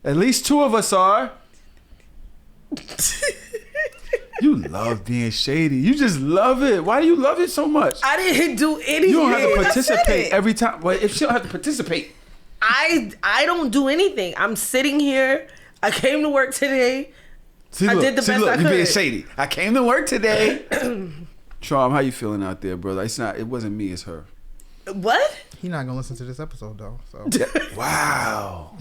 At least two of us are. You love being shady. You just love it. Why do you love it so much? I didn't do anything. You don't have to participate every time. Well, if she don't have to participate. I don't do anything. I'm sitting here. I came to work today. I did the best I could. You're being shady. I came to work today. Charm, how you feeling out there, brother? It wasn't me, it's her. What? He not gonna listen to this episode though. So. Wow.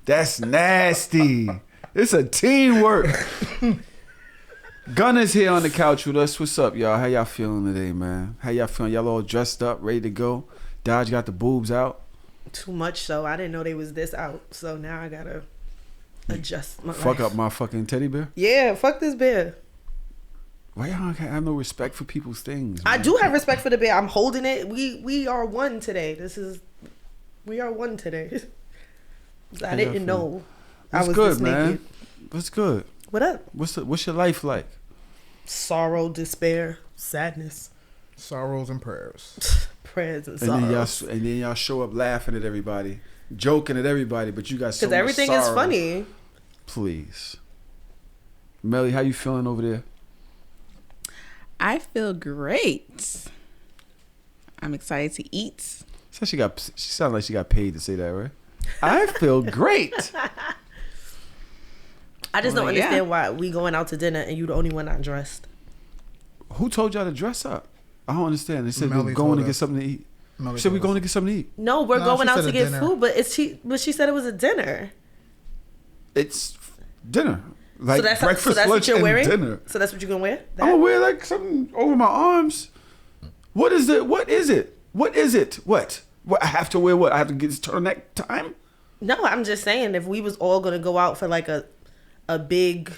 That's nasty. It's a teamwork. Gunna's here on the couch with us. What's up, y'all? How y'all feeling today, man? How y'all feeling? Y'all all dressed up, ready to go? Dodge got the boobs out. Too much so. I didn't know they was this out. So now I gotta adjust my Fuck life. up my fucking teddy bear? Yeah, fuck this bear. Why y'all have no respect for people's things, man? I do have respect for the bear. I'm holding it. We are one today. We are one today. I didn't know I was good, this man. naked. What's good? What up? What's your life like? Sorrow, despair, sadness, sorrows and prayers. prayers and And sorrows. then y'all show up laughing at everybody, joking at everybody, but you got so much everything is sorrow. funny. Please, Melly, how you feeling over there? I feel great. I'm excited to eat. So she sounded like she got paid to say that, right? I feel great. I just don't understand why we going out to dinner and you the only one not dressed. Who told y'all to dress up? I don't understand. They said Melly we're going to told get us. something to eat. Melly Said we told going us. to get something to eat. No, we're going she out said to a get dinner. food, but she said it was a dinner. It's dinner. Like so that's breakfast, what lunch, you're and wearing? dinner. So that's what you're gonna wear? I'm gonna wear like something over my arms. What is it? What is it? What is it? What? I have to wear what? I have to get this turtleneck time? No, I'm just saying if we was all gonna go out for like a big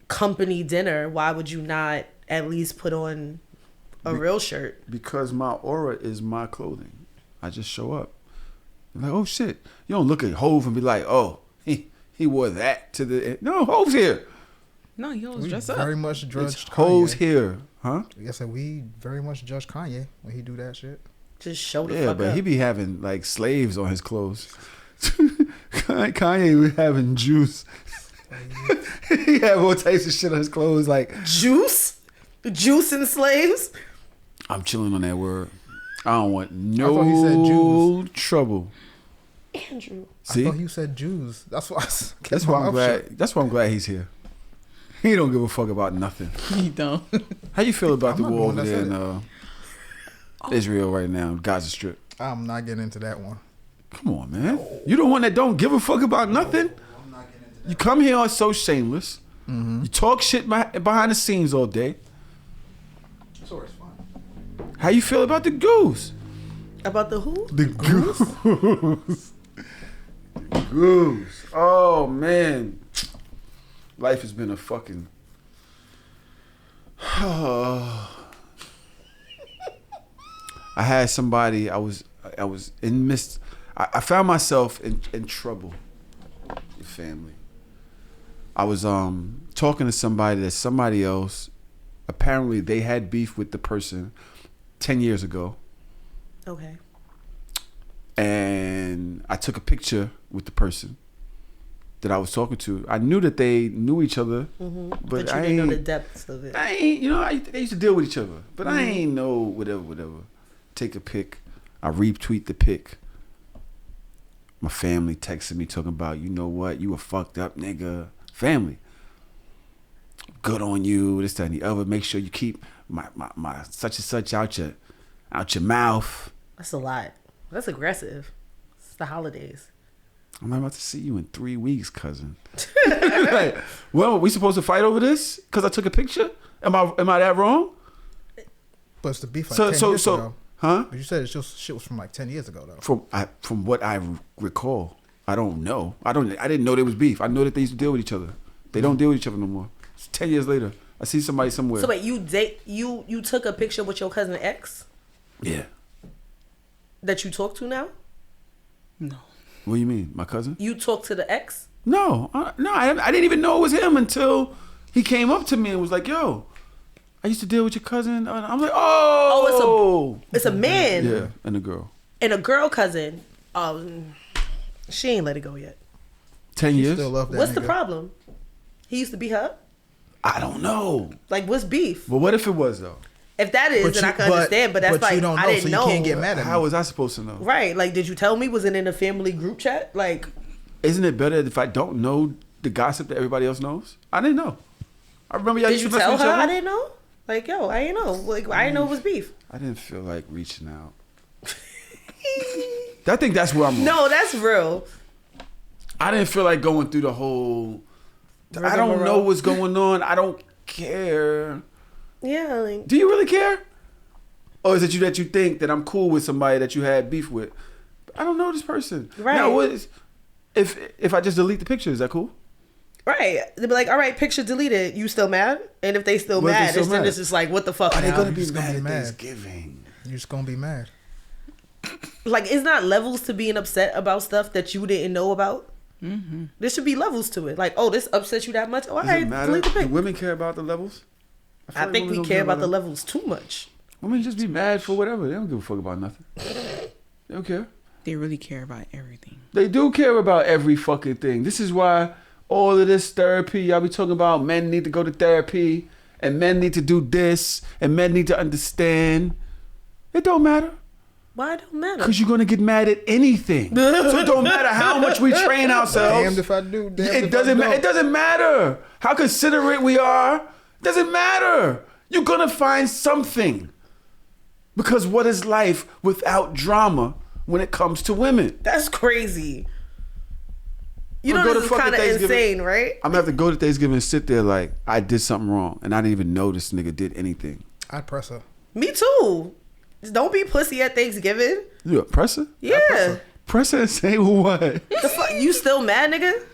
company dinner, why would you not at least put on a real shirt? Because my aura is my clothing. I just show up. You're like, oh shit. You don't look at Hove and be like, oh, he wore that to the... No, Hove's here. No, you always We dress up. very much It's judged Hove's Kanye. here. Huh? Like I said, we very much judge Kanye when he do that shit. Just show the Yeah, fuck but up. he be having like slaves on his clothes. Kanye be having juice. He have all types of shit on his clothes. Like Juice and slaves. I'm chilling on that word. I don't want thought he said no Jews. trouble. Andrew. See, I thought you said Jews. That's why. that's why I'm glad. That's why I'm glad he's here. He don't give a fuck about nothing. You don't. How you feel about I'm the not war the over one there that in Israel right now, Gaza Strip? I'm not getting into that one. Come on, man. You the one that don't give a fuck about nothing. I'm not getting into that. You come here on So Shameless. Mm-hmm. You talk shit behind the scenes all day. Sure, it's fine. How you feel about the goose? About the who? The goose. Goose. Oh man. Life has been a fucking I had somebody I was in midst I found myself in trouble with family. I was talking to somebody that somebody else apparently they had beef with the person 10 years ago. Okay. And I took a picture with the person that I was talking to. I knew that they knew each other, but you I didn't know the ain't. depths of it. I ain't. You know, they used to deal with each other, but I ain't know whatever. Take a pic. I retweet the pic. My family texted me talking about, you know what, you a fucked up nigga. Family. Good on you. This, that, and the other. Make sure you keep my such and such out your mouth. That's a lot. That's aggressive. It's the holidays. I'm not about to see you in 3 weeks, cousin. Like, well, we supposed to fight over this because I took a picture? Am I that wrong? But it's the beef like 10 years ago. Huh? But you said it's just shit was from like 10 years ago though. From what I recall, I don't know. I didn't know there was beef. I know that they used to deal with each other. They don't deal with each other no more. It's 10 years later. I see somebody somewhere. So wait, you took a picture with your cousin X Yeah. that you talk to now? No. What do you mean, my cousin? You talk to the ex? No, I didn't even know it was him until he came up to me and was like, "Yo, I used to deal with your cousin." And I'm like, "Oh, it's a man. Yeah, and a girl. And a girl cousin. She ain't let it go yet. 10 years. Still love that What's nigga. the problem? He used to beat her up? I don't know. Like, what's beef? But what if it was though? If that is, then I can understand. But that's like, you don't know, I didn't so know. you can't get mad at How me. was I supposed to know? Right. Like, did you tell me? Was it in a family group chat? Like, Isn't it better if I don't know the gossip that everybody else knows? I didn't know. I remember y'all did used you to mess tell with her each other. I didn't know? Like, yo, I didn't know. Like, I didn't know it was beef. I didn't feel like reaching out. I think that's where I'm. No, that's real. I didn't feel like going through the whole. I don't Rigmarole. know what's going on. I don't care. Yeah, like, Do you really care? Or is it you that you think that I'm cool with somebody that you had beef with? I don't know this person. Right. Now, what is, if I just delete the picture, is that cool? right. They'd be like, all right, picture deleted. You still mad? And if they still What if they mad, still then mad? it's just like, what the fuck? Are they now? gonna be just gonna mad be at mad. Thanksgiving? You're just gonna be mad. Like, it's not levels to being upset about stuff that you didn't know about. Mm-hmm. There should be levels to it. Like, oh, this upsets you that much? Oh, all Does right, it matter? delete the Do pic. women care about the levels? feel I like think women we don't care about the that. levels too much. Women just be mad for whatever. They don't give a fuck about nothing. They don't care. They really care about everything. They do care about every fucking thing. This is why all of this therapy, y'all be talking about men need to go to therapy and men need to do this and men need to understand. It don't matter. Why it don't matter? Because you're going to get mad at anything. So it don't matter how much we train ourselves. Damned if I do. Damned It if doesn't I matter. don't. It doesn't matter how considerate we are. Doesn't matter. You're gonna find something. Because what is life without drama when it comes to women? That's crazy. You I'll know, go this to is fucking kind of Thanksgiving. insane, right? I'm gonna have to go to Thanksgiving and sit there like I did something wrong and I didn't even know this nigga did anything. I'd press her. Me too. Don't be pussy at Thanksgiving. You a presser? Yeah. Presser and say what? The fuck? You still mad, nigga?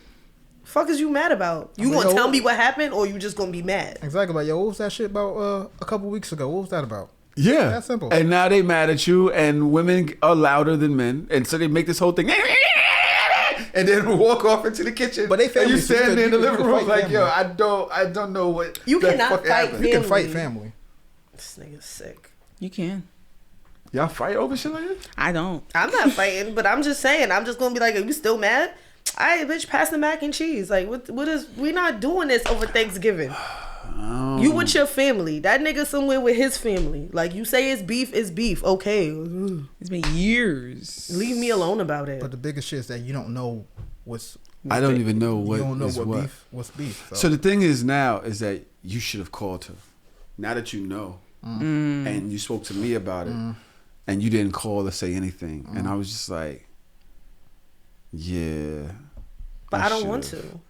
Fuck is you mad about? You Yo, gonna tell me what happened, or you just gonna be mad? Exactly. Like, yo, what was that shit about a couple weeks ago? What was that about? Yeah. That's simple. And now they mad at you and women are louder than men. And so they make this whole thing and then walk off into the kitchen. But they and family, you so you stand could- there in the you could living room fight like, family. yo, I don't know what You the cannot fuck fight happened. You can Family. fight family. This nigga's sick. You can. Y'all fight over shit like this? I don't. I'm not fighting, but I'm just saying. I'm just gonna be like, are you still mad? Alright, bitch, pass the mac and cheese. Like, what is? We not doing this over Thanksgiving. You with your family. That nigga somewhere with his family. Like, you say it's beef, it's beef. Okay, It's been years. leave me alone about it. But the biggest shit is that you don't know what's. I don't even know You what don't know is what what. beef. What's beef? So the thing is now is that you should have called her. Now that you know, and you spoke to me about it, and you didn't call or say anything, and I was just like, yeah. But I don't want should've. to.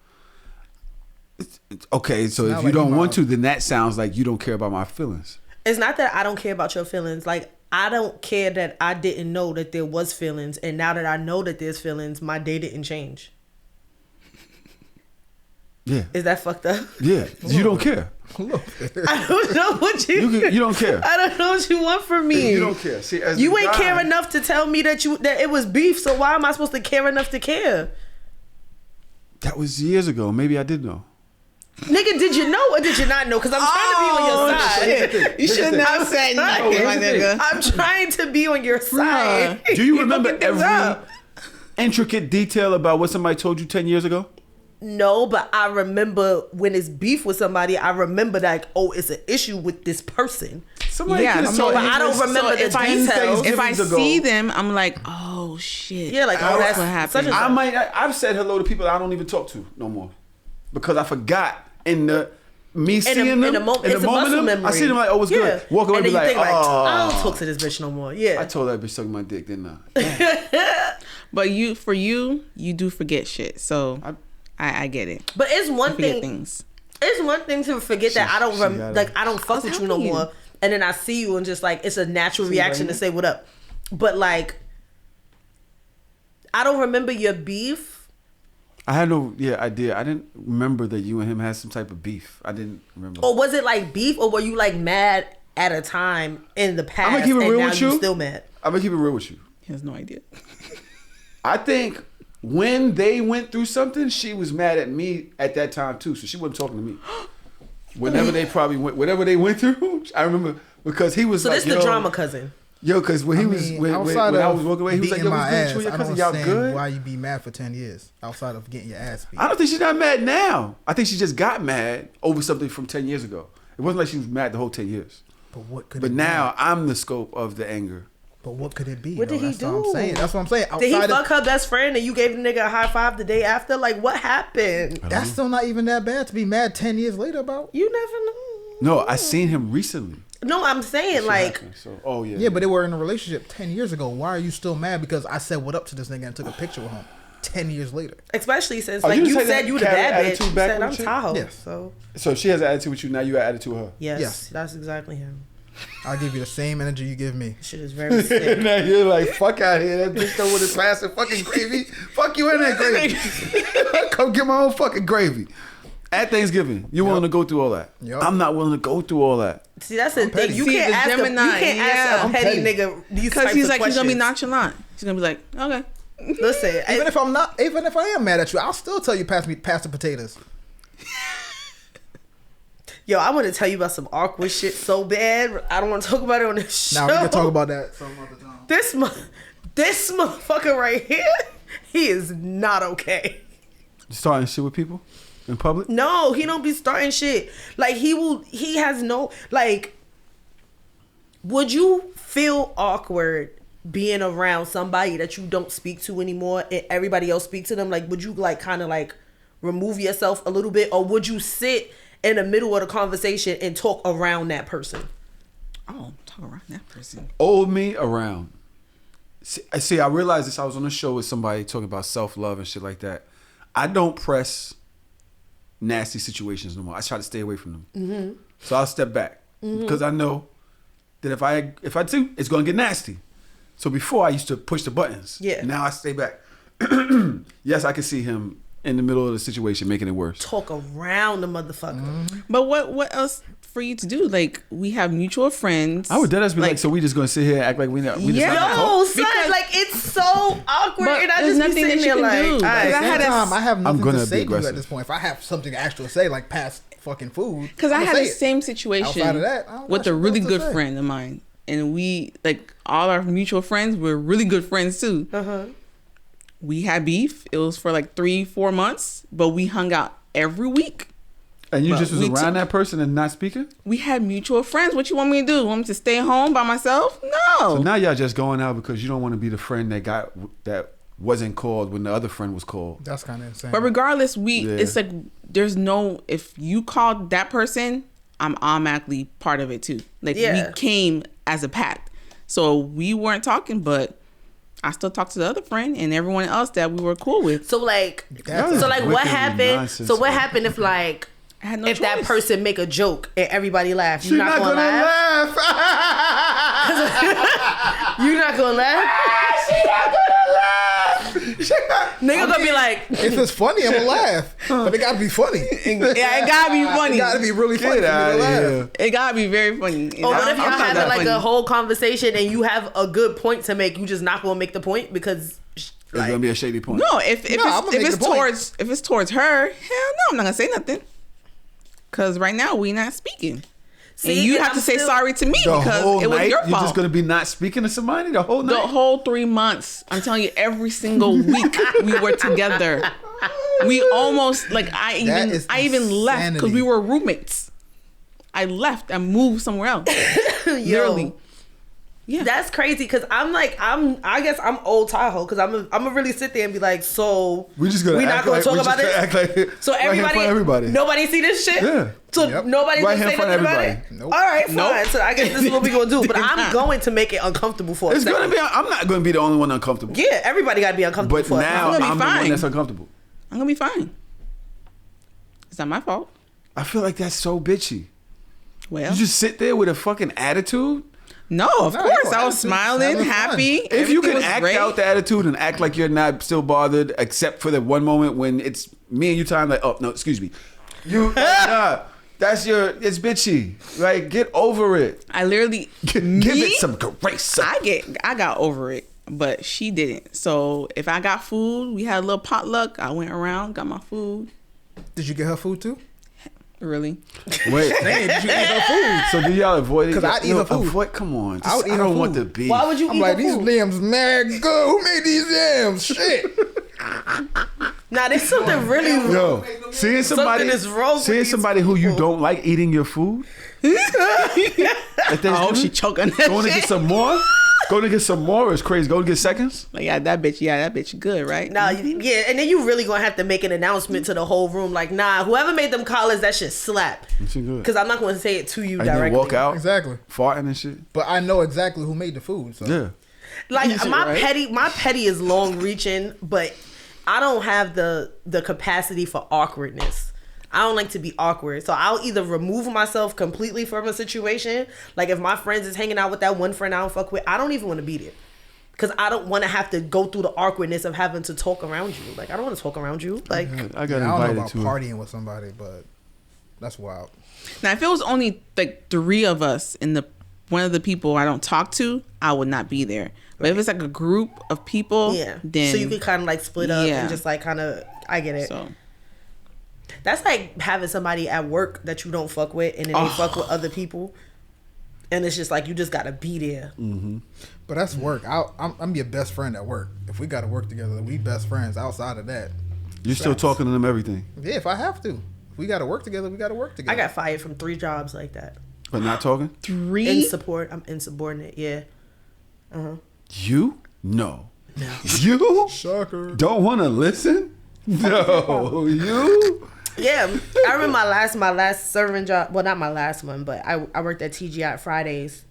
Okay, so It's if not you like don't you want might- to, then that sounds like you don't care about my feelings. It's not that I don't care about your feelings. Like, I don't care that I didn't know that there was feelings, and now that I know that there's feelings, my day didn't change. Yeah, Is that fucked up? yeah. You don't care. I don't know what You don't care. I don't know what you want from me. You don't care. See, as You a ain't guy- care enough to tell me that it was beef. So why am I supposed to care enough to care? That was years ago. Maybe I did know. Nigga, did you know or did you not know? Because I'm trying to be on your side. shit. You should not I'm say trying- nothing, my nigga. I'm trying to be on your side. Do you remember fucking things every up. intricate detail about what somebody told you 10 years ago? No, but I remember when it's beef with somebody, I remember like, oh, it's an issue with this person. Somebody Yeah, could have so told but you I don't this remember the if I, details. if I Thanksgivings ago. see them, I'm like, oh shit. Yeah, like, oh, that's what happened. such and such. I've said hello to people I don't even talk to no more because I forgot in the me seeing them in the moment, it's a muscle of them, memory. I see them like, oh, what's good. Walk away and and be then you like, think oh, I don't talk to this bitch no more. Yeah. I told that bitch suck my dick, didn't I? But you do forget shit. So I get it. But it's one You forget thing. things. It's one thing to forget that I don't she gotta- like. I don't fuck with you no telling you. more, and then I see you and just like it's a natural reaction to right say what up. But like, I don't remember your beef. I had no, I did. I didn't remember that you and him had some type of beef. I didn't remember. Or was it like beef, or were you like mad at a time in the past? I'ma keep it and real now with you you. still mad? I'm gonna keep it real with you. He has no idea. I think when they went through something, she was mad at me at that time too. So she wasn't talking to me. Whenever they probably went, whatever they went through, I remember because he was So like, this is the drama cousin. Yo, because when he was when I was walking away, he was like, "Yo, what's good with your cousin? Y'all good?" Why you be mad for 10 years outside of getting your ass beat? I don't think she's not mad now. I think she just got mad over something from 10 years ago. It wasn't like she was mad the whole 10 years. But what could? But now I'm the scope of the anger. But what could it be? What did he do? That's what I'm saying. Did he fuck her best friend and you gave the nigga a high five the day after? Like, what happened? That's still not even that bad to be mad 10 years later about. You never know. No, I seen him recently. No, I'm saying like. So, yeah, but they were in a relationship 10 years ago. Why are you still mad? Because I said what up to this nigga and took a picture with him 10 years later. Especially since like you said you the bad bitch. You said I'm Tahoe. Yes. So she has an attitude with you. Now you have attitude with her. Yes. That's exactly him. I'll give you the same energy you give me. Shit is very sick. Now you're like, fuck out here. That bitch don't want to pass the fucking gravy. Fuck you in that gravy. Come get my own fucking gravy. At Thanksgiving, you're willing to go through all that. Yep. I'm not willing to go through all that. See, that's the thing. You can't ask a petty nigga these types of questions. Because he's like, he's going to be nonchalant. He's going to be like, okay. Listen. Even if I am mad at you, I'll still tell you pass the potatoes. Yo, I want to tell you about some awkward shit so bad. I don't want to talk about it on this show. Now we can talk about that some other time. This motherfucker right here, he is not okay. Starting shit with people in public? No, he don't be starting shit. Like he has no like. Would you feel awkward being around somebody that you don't speak to anymore and everybody else speak to them? Like, would you like kind of like remove yourself a little bit, or would you sit in the middle of the conversation and talk around that person? Oh, talk around that person. Old me around. See, I realized this. I was on a show with somebody talking about self-love and shit like that. I don't press nasty situations no more. I try to stay away from them. Mm-hmm. So I'll step back because I know that if I do, it's going to get nasty. So before I used to push the buttons. Yeah. Now I stay back. Yes, I can see him in the middle of the situation making it worse. Talk around the motherfucker. Mm-hmm. But what else for you to do? Like, we have mutual friends. I would dead ass be like, so we just gonna sit here and act like we just not yo, son, because, like, it's so awkward, and I just be sitting there like, I have nothing to say to you at this point. If I have something actual to say, like past fucking food, because I had the same situation outside of that, with a really good friend of mine, and we like all our mutual friends were really good friends too. We had beef. It was for like 3-4 months, but we hung out every week. And you just was around that person and not speaking? We had mutual friends. What you want me to do? Want me to stay home by myself? No. So now y'all just going out because you don't want to be the friend that wasn't called when the other friend was called. That's kind of insane. But regardless, it's like there's no, if you called that person, I'm automatically part of it too. Like we came as a pact. So we weren't talking, but I still talk to the other friend and everyone else that we were cool with. So like what happened? So what happened if like if that person make a joke and everybody laughs? You're not gonna laugh. You're not gonna laugh. She's not gonna laugh. Nigga gonna be like, if it's funny, I'm gonna laugh. But it gotta be funny. Yeah, it gotta be funny. It gotta be really funny for me to laugh. It gotta be very funny. Oh, what if y'all having like a whole conversation and you have a good point to make, you just not gonna make the point because it's gonna be a shady point. No, if it's towards her, hell no, I'm not gonna say nothing. Cause right now we not speaking. See, and you have to say sorry to me because it was your fault. You're just gonna be not speaking to somebody the whole night? The whole 3 months. I'm telling you, every single week we were together. We almost like I even left because we were roommates. I left and moved somewhere else. Literally. Yeah, that's crazy because I guess I'm old Tahoe because I'm gonna really sit there and be like, so we're not gonna talk about it. So everybody, nobody see this shit. Yeah. So nobody right can say nothing about it. Nope. All right, fine. So I guess this is what we're gonna do. But I'm going to make it uncomfortable for us. I'm not gonna be the only one uncomfortable. Yeah, everybody gotta be uncomfortable. But now I'm the one that's uncomfortable. I'm gonna be fine. It's not my fault. I feel like that's so bitchy. Well, you just sit there with a fucking attitude. No, of course. I was smiling, happy. If you can act out the attitude and act like you're not still bothered, except for the one moment when it's me and you time, like, oh, no, excuse me. Nah, it's bitchy. Like, get over it. I literally... Give it some grace. I got over it, but she didn't. So, if I got food, we had a little potluck. I went around, got my food. Did you get her food too? Really? Wait. Dang, did you eat her food? So do y'all avoid it? 'Cause I'd eat her food. Avoid, come on. I would eat I her don't want food. the beef. Why would you I'm eat like, the these food? yams mad good. Who made these yams? Shit. Nah, there's something really Yo, seeing somebody, is wrong with seeing these somebody who you people. don't like eating your food. Oh, she choking that Going to shit. get some more. Going to get some more is crazy. Go to get seconds. Like, that bitch good, right? Nah, yeah, and then you really gonna have to make an announcement to the whole room, like, nah, whoever made them collars, that shit slap. She good. Because I'm not gonna say it to you And then directly. walk out. Exactly. Farting and shit. But I know exactly who made the food. So. Yeah. Like Easy, my right? petty is long reaching, but I don't have the capacity for awkwardness. I don't like to be awkward. So I'll either remove myself completely from a situation. Like if my friends is hanging out with that one friend I don't fuck with, I don't even want to be there. Because I don't want to have to go through the awkwardness of having to talk around you. Like I don't want to talk around you. Like I got I don't know invited about to partying with somebody, but that's wild. Now, if it was only like 3 of us and one of the people I don't talk to, I would not be there. But if it's like a group of people, yeah. then So you could kind of like split up Yeah. and just like kind of, I get it. So That's like having somebody at work that you don't fuck with and then they fuck with other people. And it's just like, you just got to be there. But that's work. I'm your best friend at work. If we got to work together, we best friends. Outside of that, You're still talking to them everything, yeah, if I have to. If we got to work together, we got to work together. I got fired from 3 jobs like that. but not talking. 3. In support. I'm insubordinate. Yeah. You? No. You Shocker. don't want to listen? No. You? Yeah. I remember my last serving job. Well, not my last one, but I worked at TGI Fridays.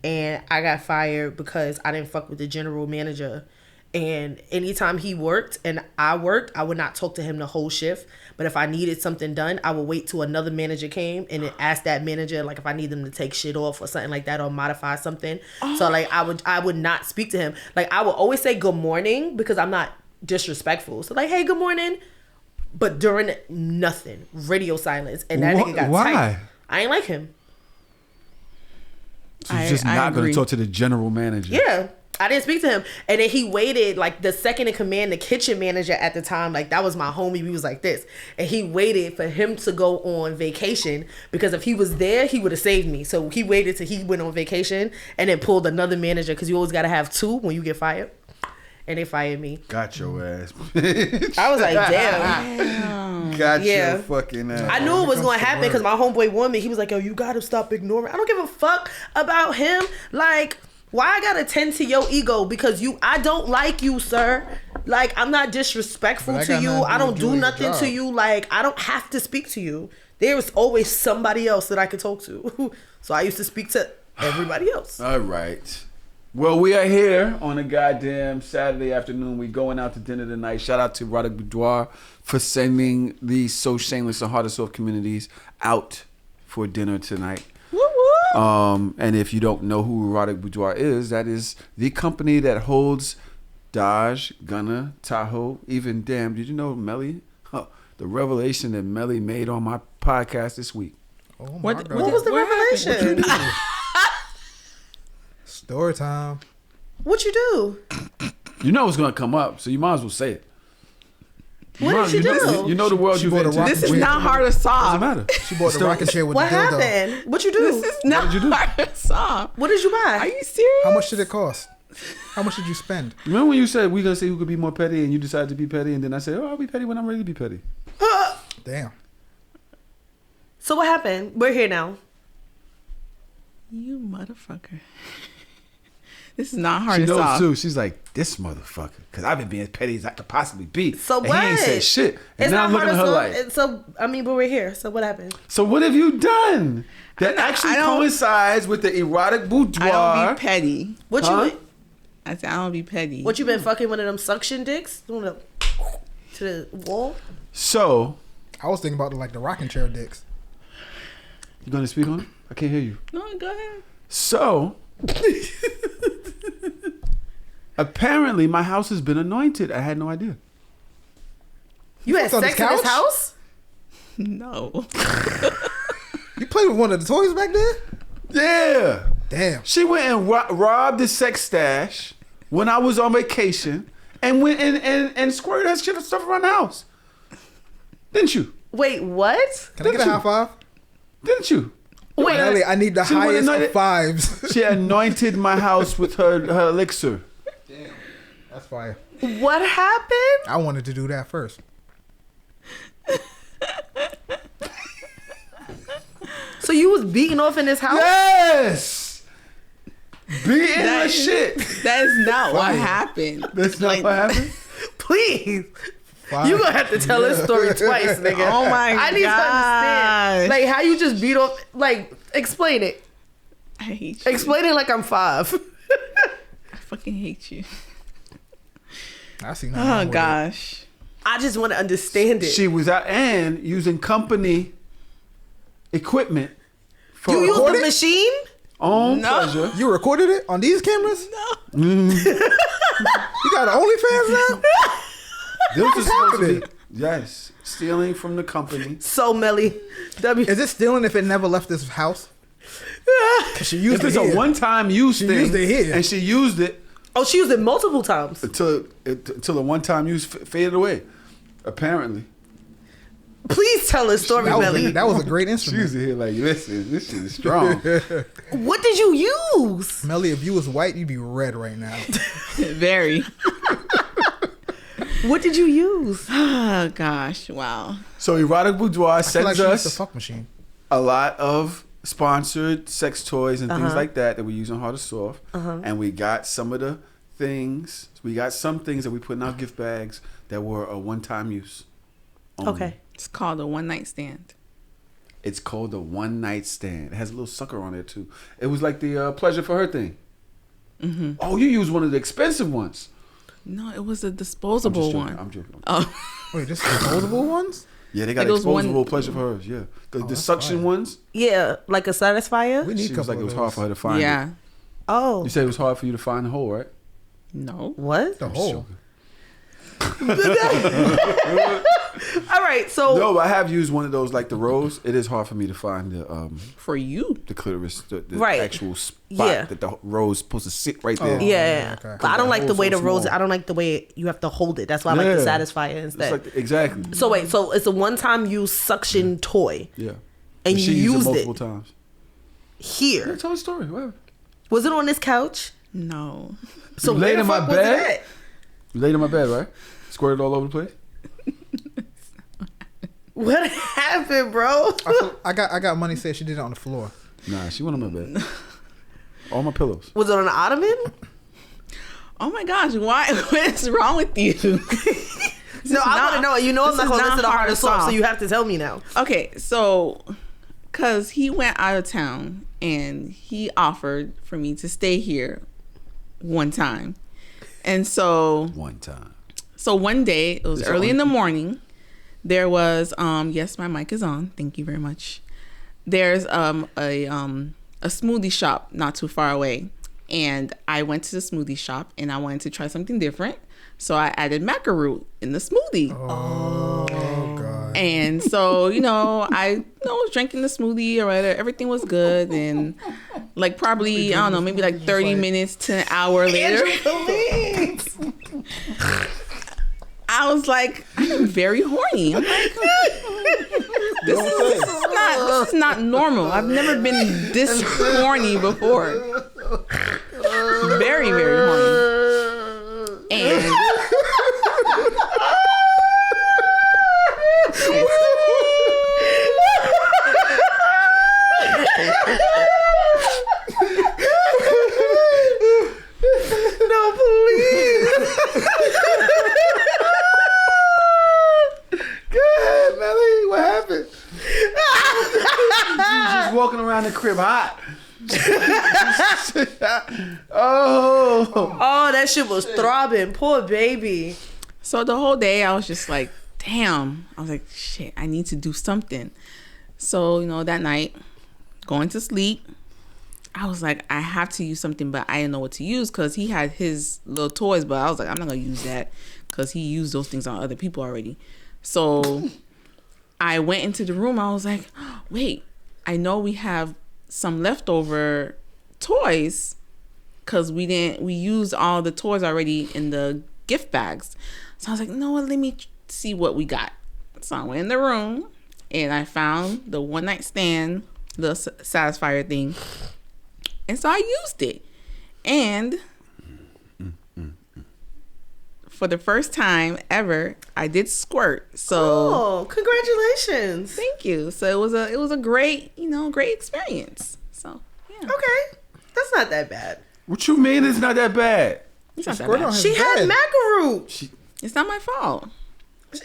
And I got fired because I didn't fuck with the general manager. And anytime he worked and I worked, I would not talk to him the whole shift. But if I needed something done, I would wait till another manager came and then ask that manager, like if I need them to take shit off or something like that or modify something. So like I would not speak to him. Like I would always say good morning because I'm not disrespectful. So like, hey, good morning. But during nothing, radio silence. And that nigga got Why? tight. I ain't like him. So you're just not going to talk to the general manager. Yeah. I didn't speak to him. And then he waited, like the second in command, the kitchen manager at the time, like that was my homie. We was like this. And he waited for him to go on vacation because if he was there, he would have saved me. So he waited till he went on vacation and then pulled another manager because you always got to have 2 when you get fired. And they fired me. Got your ass. I was like, damn. Got Yeah. your fucking ass. I knew it was going to happen because my homeboy warned me. He was like, yo, you got to stop ignoring. I don't give a fuck about him. Like, why I gotta tend to your ego? Because I don't like you, sir. Like, I'm not disrespectful to you. I don't do nothing to you. Like, I don't have to speak to you. There's always somebody else that I could talk to. So I used to speak to everybody else. All right. Well, we are here on a goddamn Saturday afternoon. We going out to dinner tonight. Shout out to Roderick Boudoir for sending the So Shameless and Heart of Soft communities out for dinner tonight. Woo woo. And if you don't know who Roderick Boudoir is, that is the company that holds Dodge, Gunna, Tahoe, even damn. Did you know Melly? The revelation that Melly made on my podcast this week. Oh my What God. What was the revelation? Story time. What you do? You know it's gonna come up, so you might as well say it. What did you do? You know the world She you've bought a entered. rocket This is ship. not hard to Doesn't solve. matter. She bought the rocket chair with What the dildo. happened? What you do? This is not did you do? hard to solve. What did you buy? Are you serious? How much did it cost? How much did you spend? Remember when you said we gonna see who could be more petty, and you decided to be petty, and then I said, "Oh, I'll be petty when I'm ready to be petty." Damn. So what happened? We're here now. You motherfucker. This is not hard She to knows solve. too. She's like, "This motherfucker," because I've been being petty as I could possibly be. So and what? He ain't said shit. And It's now not I'm looking hard at to her solve. like, So I mean, but we're here. So what happened? "So what have you done that I actually don't- coincides with the erotic boudoir?" I don't be petty. What Huh? you? I said I don't be petty. What you been fucking one of them suction dicks? Doing the to the wall? So I was thinking about the rocking chair dicks. you gonna speak on it? I can't hear you. No, go ahead. So apparently my house has been anointed. I had no idea. You had fucked on sex this in this couch? house? No. You played with one of the toys back there? Yeah. Damn. She went and robbed the sex stash when I was on vacation and went and squirted that shit and stuff around the house. Didn't you? Wait, what? Can I get a high five? Didn't you? Wait, Ellie, I need the She highest wanna know of fives. She anointed my house with her elixir. Damn, that's fire. what happened? I wanted to do that first. So you was beating off in this house? Yes! Beating her shit. That is not what Fire. happened. That's not what happened? Please. Fire. You gonna have to tell this story twice, nigga. Oh my I need to understand. gosh. Like, how you just beat off. Like, explain it. I hate you. Explain it like I'm 5. I fucking hate you. I see nothing wrong Oh with gosh. I just want to understand it. She was out and using company equipment for You used her the machine? own No. pleasure. it. You recorded it on these cameras? No. You got an OnlyFans now? This is supposed to be, happening? yes, stealing from the company. So, Melly. Is it stealing if it never left this house? 'Cause she used If it it's a here. one-time use thing, used it here. and she used it Oh, she used it multiple times. until the one-time use faded away. Apparently, Please tell a story, Melly. That was a great she instrument. was here like, listen, this shit is strong. What did you use? Melly, if you was white, you'd be red right now. Very. What did you use? Oh gosh. Wow. So Erotic Boudoir I feel like sends she used the us fuck machine. a lot of sponsored sex toys and things like that we use on Hard or Soft. And we got some of the things. We got some things that we put in our gift bags that were a one-time use. only. Okay. It's called a one night stand. It's called the One Night Stand. It has a little sucker on there too. It was like the pleasure for her thing. Mm-hmm. Oh, you used one of the expensive ones. No, it was a I'm just disposable joking. one. I'm joking. Oh. Wait, this disposable ones? Yeah, they got Like those disposable one- pleasure for hers. Yeah, the that's suction fine. ones. Yeah, like a satisfier? We need She a was couple like it was of hard those. for her to find. Yeah. It. Oh. You said it was hard for you to find the hole, right? No. What? The hole. All right, so No, but I have used one of those like the rose. It is hard for me to find For you. the clitoris, the Right. actual spot Yeah. that the rose is supposed to sit right there. yeah, okay. but I don't like the way the So rose. small. I don't like the way you have to hold it. That's why I like the Yeah. satisfier It's instead. like exactly. So wait, so it's a one-time use suction toy Yeah. and she you used used it it multiple times. Yeah, here. tell a story. Whatever. Was it on this couch? No. So You where laid the in my fuck was bed? it at? You laid in my bed, right? Squirted all over the place. What happened, bro? I got money said she did it on the floor. Nah, she went on my bed. All my pillows. Was it on the ottoman? Oh my gosh, why? What is wrong with you? No, I want to know. You know I'm this not is going to not listen to hard hard to and soft, so solve. you have to tell me now. Okay, so because he went out of town and he offered for me to stay here one time. And so One time. one day, it was Is it early on? in the morning. There was yes, my mic is on. Thank you very much. There's a smoothie shop not too far away. And I went to the smoothie shop and I wanted to try something different. So I added macaroo in the smoothie. Oh god. And so, I was drinking the smoothie or whatever. Everything was good. And like probably, I don't know, maybe like 30 minutes to an hour later, I was like, I'm very horny. I'm like, this is not normal. I've never been this horny before. Very, very horny. And No, please. Good, Melly. What happened? You was just walking around the crib hot. Oh. Oh, that shit was throbbing. Poor baby. so the whole day I was just like, damn. I was like, shit, I need to do something. So, that night, going to sleep, I was like, I have to use something, but I didn't know what to use because he had his little toys, but I was like, I'm not going to use that because he used those things on other people already. So I went into the room. I was like, wait, I know we have some leftover toys because we used all the toys already in the gift bags. So I was like, no, let me see what we got. So I went in the room, and I found the one night stand, the satisfier thing, and so I used it, and for the first time ever, I did squirt. So, congratulations! Thank you. So it was a great, great experience. So yeah. Okay, that's not that bad. What you mean? It's not that bad. It's not that bad. She had macaroo. It's not my fault.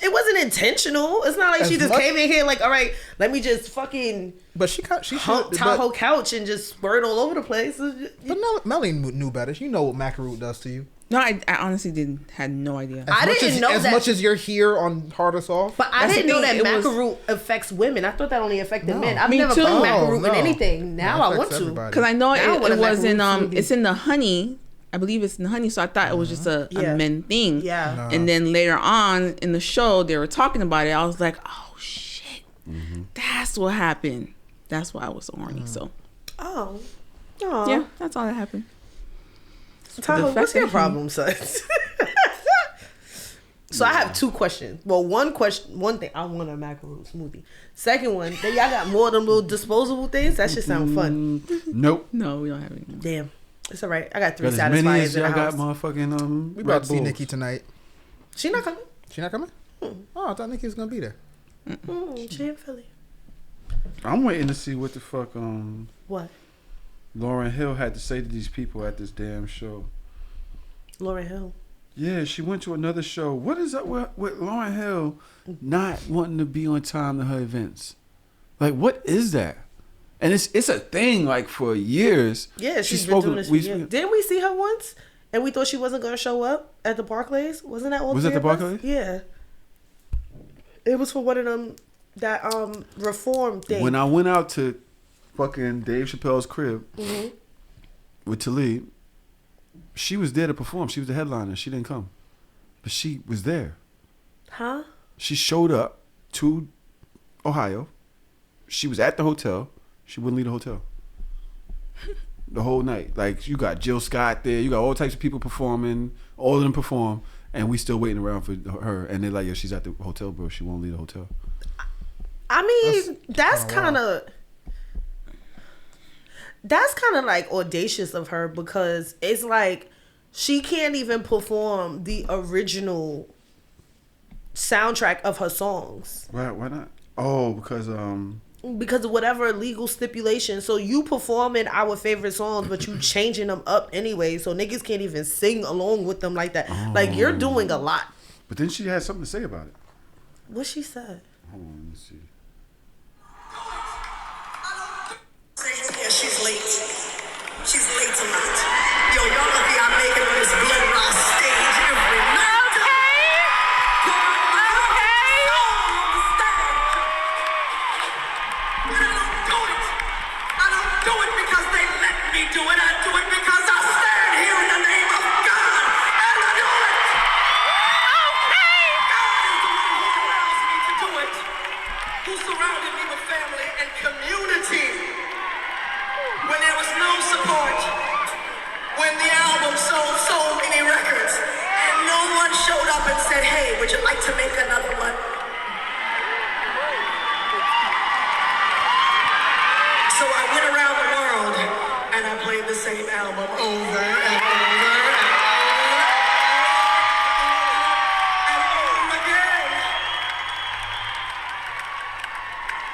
It wasn't intentional. It's not like she just came in here like, all right, let me just fucking. But she hump Tahoe couch and just squirt all over the place. But Melly knew better. You know what macaroo does to you. No, I honestly had no idea. I didn't know as much as you're here on Hard or Soft. But I didn't know that macaroo affects women. I thought that only affected men. I've never put macaroo in anything. Now I want to. Because I know it was in it's in the honey. I believe it's in the honey, so I thought it was just a men thing. Yeah. No. And then later on in the show, they were talking about it. I was like, oh shit, that's what happened. That's why I was so horny. So. Oh. Yeah, that's all that happened. Tahoe, what's your problem, son? So I have two questions. Well, one thing, I want a macaroo smoothie. Second one, then y'all got more of them little disposable things? That should sound fun. Nope. No, we don't have any. Damn. It's all right. I got 3 As many satisfiers as in the y'all got house. motherfucking We about to see Nikki tonight. She not coming? She not coming? Oh, I thought Nikki was gonna be there. She in Philly. I'm waiting to see what the fuck What? Lauryn Hill had to say to these people at this damn show. Lauryn Hill. Yeah, she went to another show. What is up with Lauryn Hill not wanting to be on time to her events? Like, what is that? And it's a thing, like, for years. Yeah, she's been doing this for years. Didn't we see her once? And we thought she wasn't going to show up at the Barclays? Wasn't that all? Was that the Barclays? Yeah. It was for one of them, that reform thing. When I went out to fucking Dave Chappelle's crib with Talib, she was there to perform. She was the headliner. She didn't come. But she was there. Huh? She showed up to Ohio. She was at the hotel. She wouldn't leave the hotel. The whole night. Like, you got Jill Scott there. You got all types of people performing. All of them perform. And we still waiting around for her. And they're like, yeah, she's at the hotel, bro. She won't leave the hotel. I mean, that's kind of like audacious of her, because it's like she can't even perform the original soundtrack of her songs. Why not? Oh, because of whatever legal stipulation. So you performing our favorite songs, but you changing them up anyway, so niggas can't even sing along with them like that. Like, you're doing a lot. But then she had something to say about it. What she said? Hold on, let me see. Yeah, she's late. She's late tonight. Yo, y'all lucky I'm making on this blood rock stage every night. But I don't do it because they let me do it. I do it because I stand here in the name of God, and I do it. God is the one who allows me to do it, who surrounded me with family and community. When there was no support, when the album sold so many records, and no one showed up and said, hey, would you like to make another one? So I went around the world, and I played the same album over and over and over again.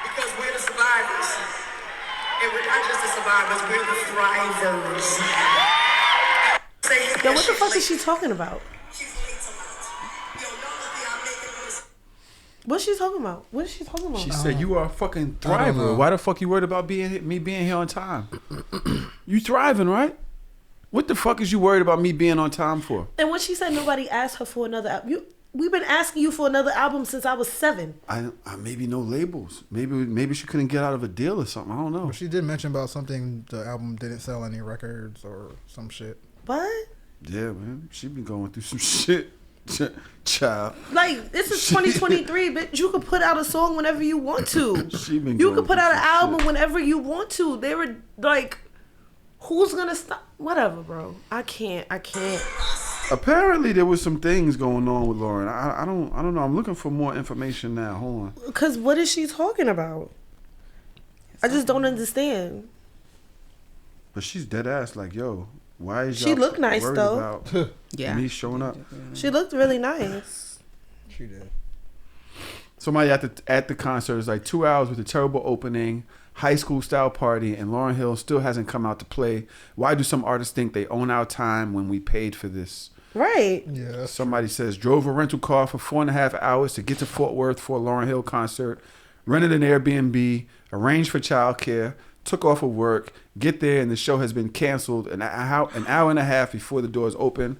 Because we're the survivors. And we're not just the survivors, we're the thrivers. Yo, what the fuck is she talking about? What's she talking about? What is she talking about? She said, you are a fucking thriver. Why the fuck you worried about me being here on time? You thriving, right? What the fuck is you worried about me being on time for? And when she said nobody asked her for another album, we've been asking you for another album since I was 7. I maybe no labels. Maybe she couldn't get out of a deal or something. I don't know. But she did mention about something, the album didn't sell any records or some shit. What? Yeah, man. She been going through some shit. Child. Like, this is 2023, bitch. You could put out a song whenever you want to. You could put out an album whenever you want to. They were like, who's gonna stop? Whatever, bro. I can't. Apparently, there was some things going on with Lauren. I don't know. I'm looking for more information now. Hold on. Because what is she talking about? I just don't understand. But she's dead ass. Like, yo, why is she look nice worried though? About Yeah, me showing up. She looked really nice. She did. Somebody at the concert is like 2 hours with a terrible opening, high school style party, and Lauryn Hill still hasn't come out to play. Why do some artists think they own our time when we paid for this? Right. Yeah. Somebody says drove a rental car for 4.5 hours to get to Fort Worth for a Lauryn Hill concert, rented an Airbnb, arranged for childcare, took off of work, get there, and the show has been canceled an hour and a half before the doors open.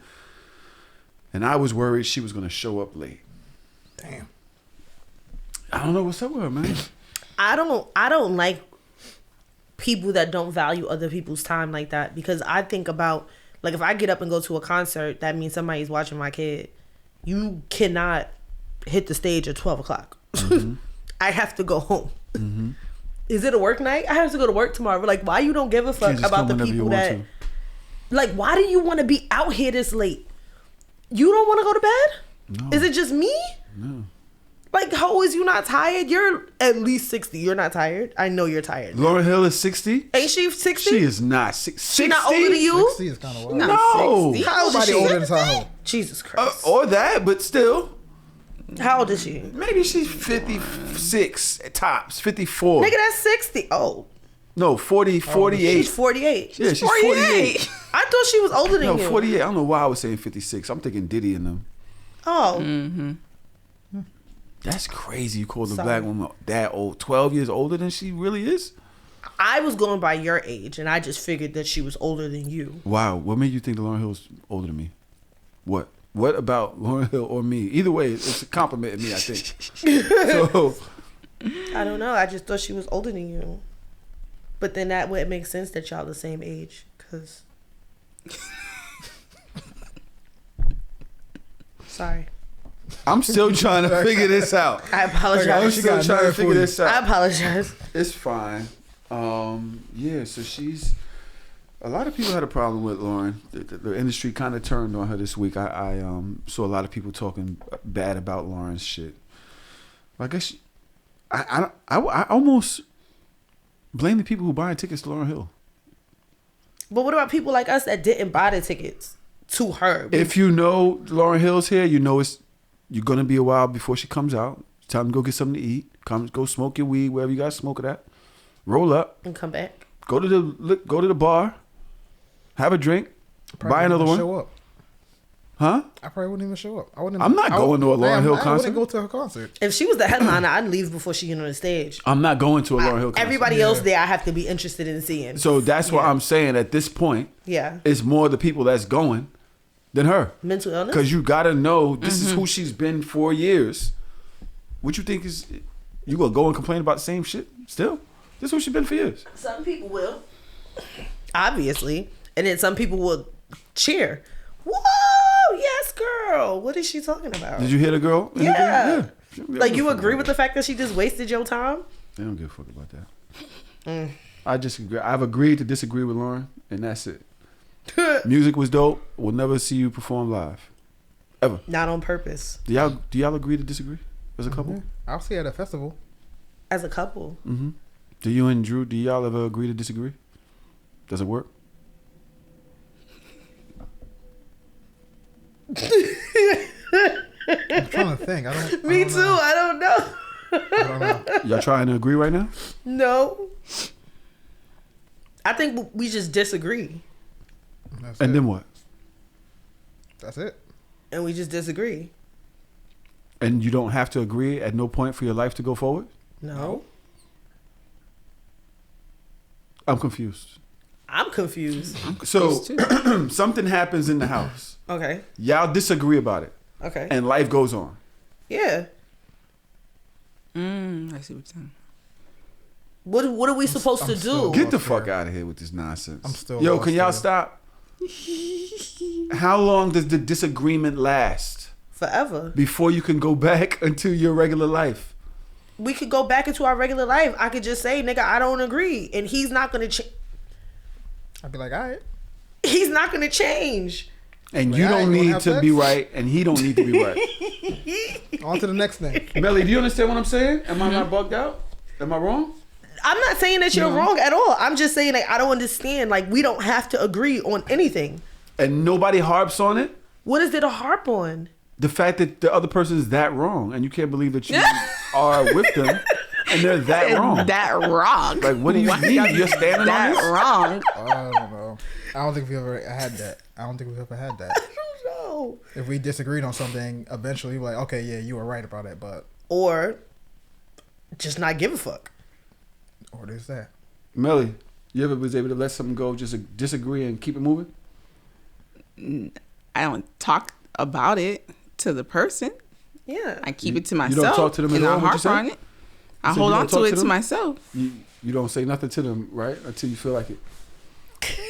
And I was worried she was going to show up late. Damn. I don't know what's up with her, man. I don't like people that don't value other people's time like that, because I think about, like, if I get up and go to a concert, that means somebody's watching my kid. You cannot hit the stage at 12 o'clock. Mm-hmm. I have to go home. Mm-hmm. Is it a work night? I have to go to work tomorrow. Like, why you don't give a fuck about the people that... Like, why do you want to be out here this late? You don't want to go to bed? No. Is it just me? No. Like, how is you not tired? You're at least 60. You're not tired? I know you're tired. Lauryn Hill is 60? Ain't she 60? She is not 60. She not older than you? 60 is kind of wild. No. 60. How old is she? Older than Tahoe. Jesus Christ. Or that, but still. How old is she? Maybe she's 56 at tops, 54. Nigga, that's 60. Oh. No, 48. She's 48. Yeah, she's 48. I thought she was older than you. No, 48. I don't know why I was saying 56. I'm thinking Diddy and them. Oh. Mm-hmm. That's crazy. You call the black woman that old, 12 years older than she really is? I was going by your age, and I just figured that she was older than you. Wow. What made you think that Lauryn Hill's older than me? What? What about Lauryn Hill or me? Either way, it's a compliment to me, I think. So, I don't know. I just thought she was older than you. But then that would make sense that y'all the same age, because... Sorry. I'm still trying to figure this out. I apologize. I'm still trying to figure this out. I apologize. It's fine. Yeah, so she's... A lot of people had a problem with Lauren. The industry kind of turned on her this week. I saw a lot of people talking bad about Lauren's shit. I guess I almost blame the people who buying tickets to Lauryn Hill. But what about people like us that didn't buy the tickets to her? If you know Lauryn Hill's here, you know you're gonna be a while before she comes out. Tell them to go get something to eat. Go smoke your weed wherever you guys smoke it at. Roll up and come back. Go to the bar. Have a drink. Buy another one. Show up. Huh? I probably wouldn't even show up. I'm not going to a Lauryn Hill concert. I wouldn't go to her concert. If she was the headliner, I'd leave before she get on the stage. I'm not going to a Lauryn Hill concert. Everybody else there, I have to be interested in seeing. So that's what I'm saying. At this point, it's more the people that's going than her. Mental illness. Because you got to know this is who she's been for years. What you think is you gonna go and complain about the same shit still? This is who she's been for years. Some people will, obviously, and then some people will cheer. Whoa, yes, girl. What is she talking about? Did you hear the girl? Yeah. Like, you agree with the fact that she just wasted your time? They don't give a fuck about that. I disagree. I've agreed to disagree with Lauren, and that's it. Music was dope. We'll never see you perform live, ever. Not on purpose. Do y'all agree to disagree as a couple? I'll see you at a festival. As a couple. Mm-hmm. Do you and Drew? Do y'all ever agree to disagree? Does it work? I'm trying to think. Me too. I don't know. I don't know. Y'all trying to agree right now? No. I think we just disagree. And then what? That's it. And we just disagree. And you don't have to agree at no point for your life to go forward? No. I'm confused. I'm confused. So something happens in the house. Okay. Y'all disagree about it. Okay. And life goes on. Yeah. I see what you're saying. What are we supposed to do? Get the fuck out of here with this nonsense. I'm still Yo, lost can y'all there. stop? How long does the disagreement last? Forever. Before you can go back into your regular life. We could go back into our regular life. I could just say, nigga, I don't agree. And he's not going to change. I'd be like, all right. He's not going to change. And you don't need to be right, and he don't need to be right. On to the next thing. Melly, do you understand what I'm saying? Am I not bugged out? Am I wrong? I'm not saying that you're wrong at all. I'm just saying I don't understand. Like, we don't have to agree on anything. And nobody harps on it? What is there to harp on? The fact that the other person is that wrong, and you can't believe that you are with them, and they're that wrong. That wrong. Like, what do you mean? You're standing that on this? wrong. I don't know. I don't think we've ever had that. I don't No. If we disagreed on something, eventually we're like, okay, yeah, you were right about it, but... Or just not give a fuck. Or there's that. Melly, you ever was able to let something go, just disagree and keep it moving? I don't talk about it to the person. Yeah. I keep it to myself. You don't talk to them at and all? I What you harp say? on it. I So hold you on don't talk to it to to them? myself. You don't say nothing to them, right? Until you feel like it.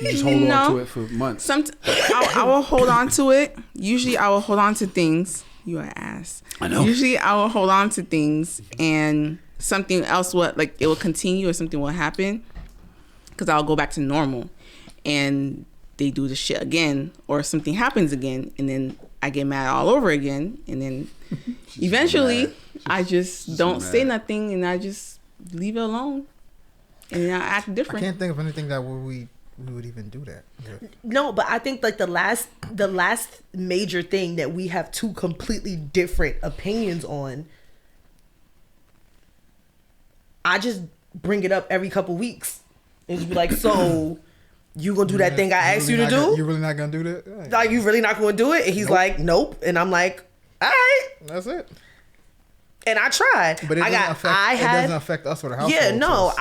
You just hold on to it for months. I will hold on to it. Usually I will hold on to things. You are ass. I know. Usually I will hold on to things and something else it will continue or something will happen because I'll go back to normal and they do the shit again or something happens again and then I get mad all over again and then eventually I just don't say nothing and I just leave it alone and then I act different. I can't think of anything that we would even do that with. No, but I think like the last major thing that we have two completely different opinions on, I just bring it up every couple weeks and just be like, so you gonna do that thing I asked you to do? You really not gonna do that? Like, you really not gonna do it? And he's like, nope. And I'm like, all right. That's it. And I tried. But it doesn't affect us or the household. Yeah, no.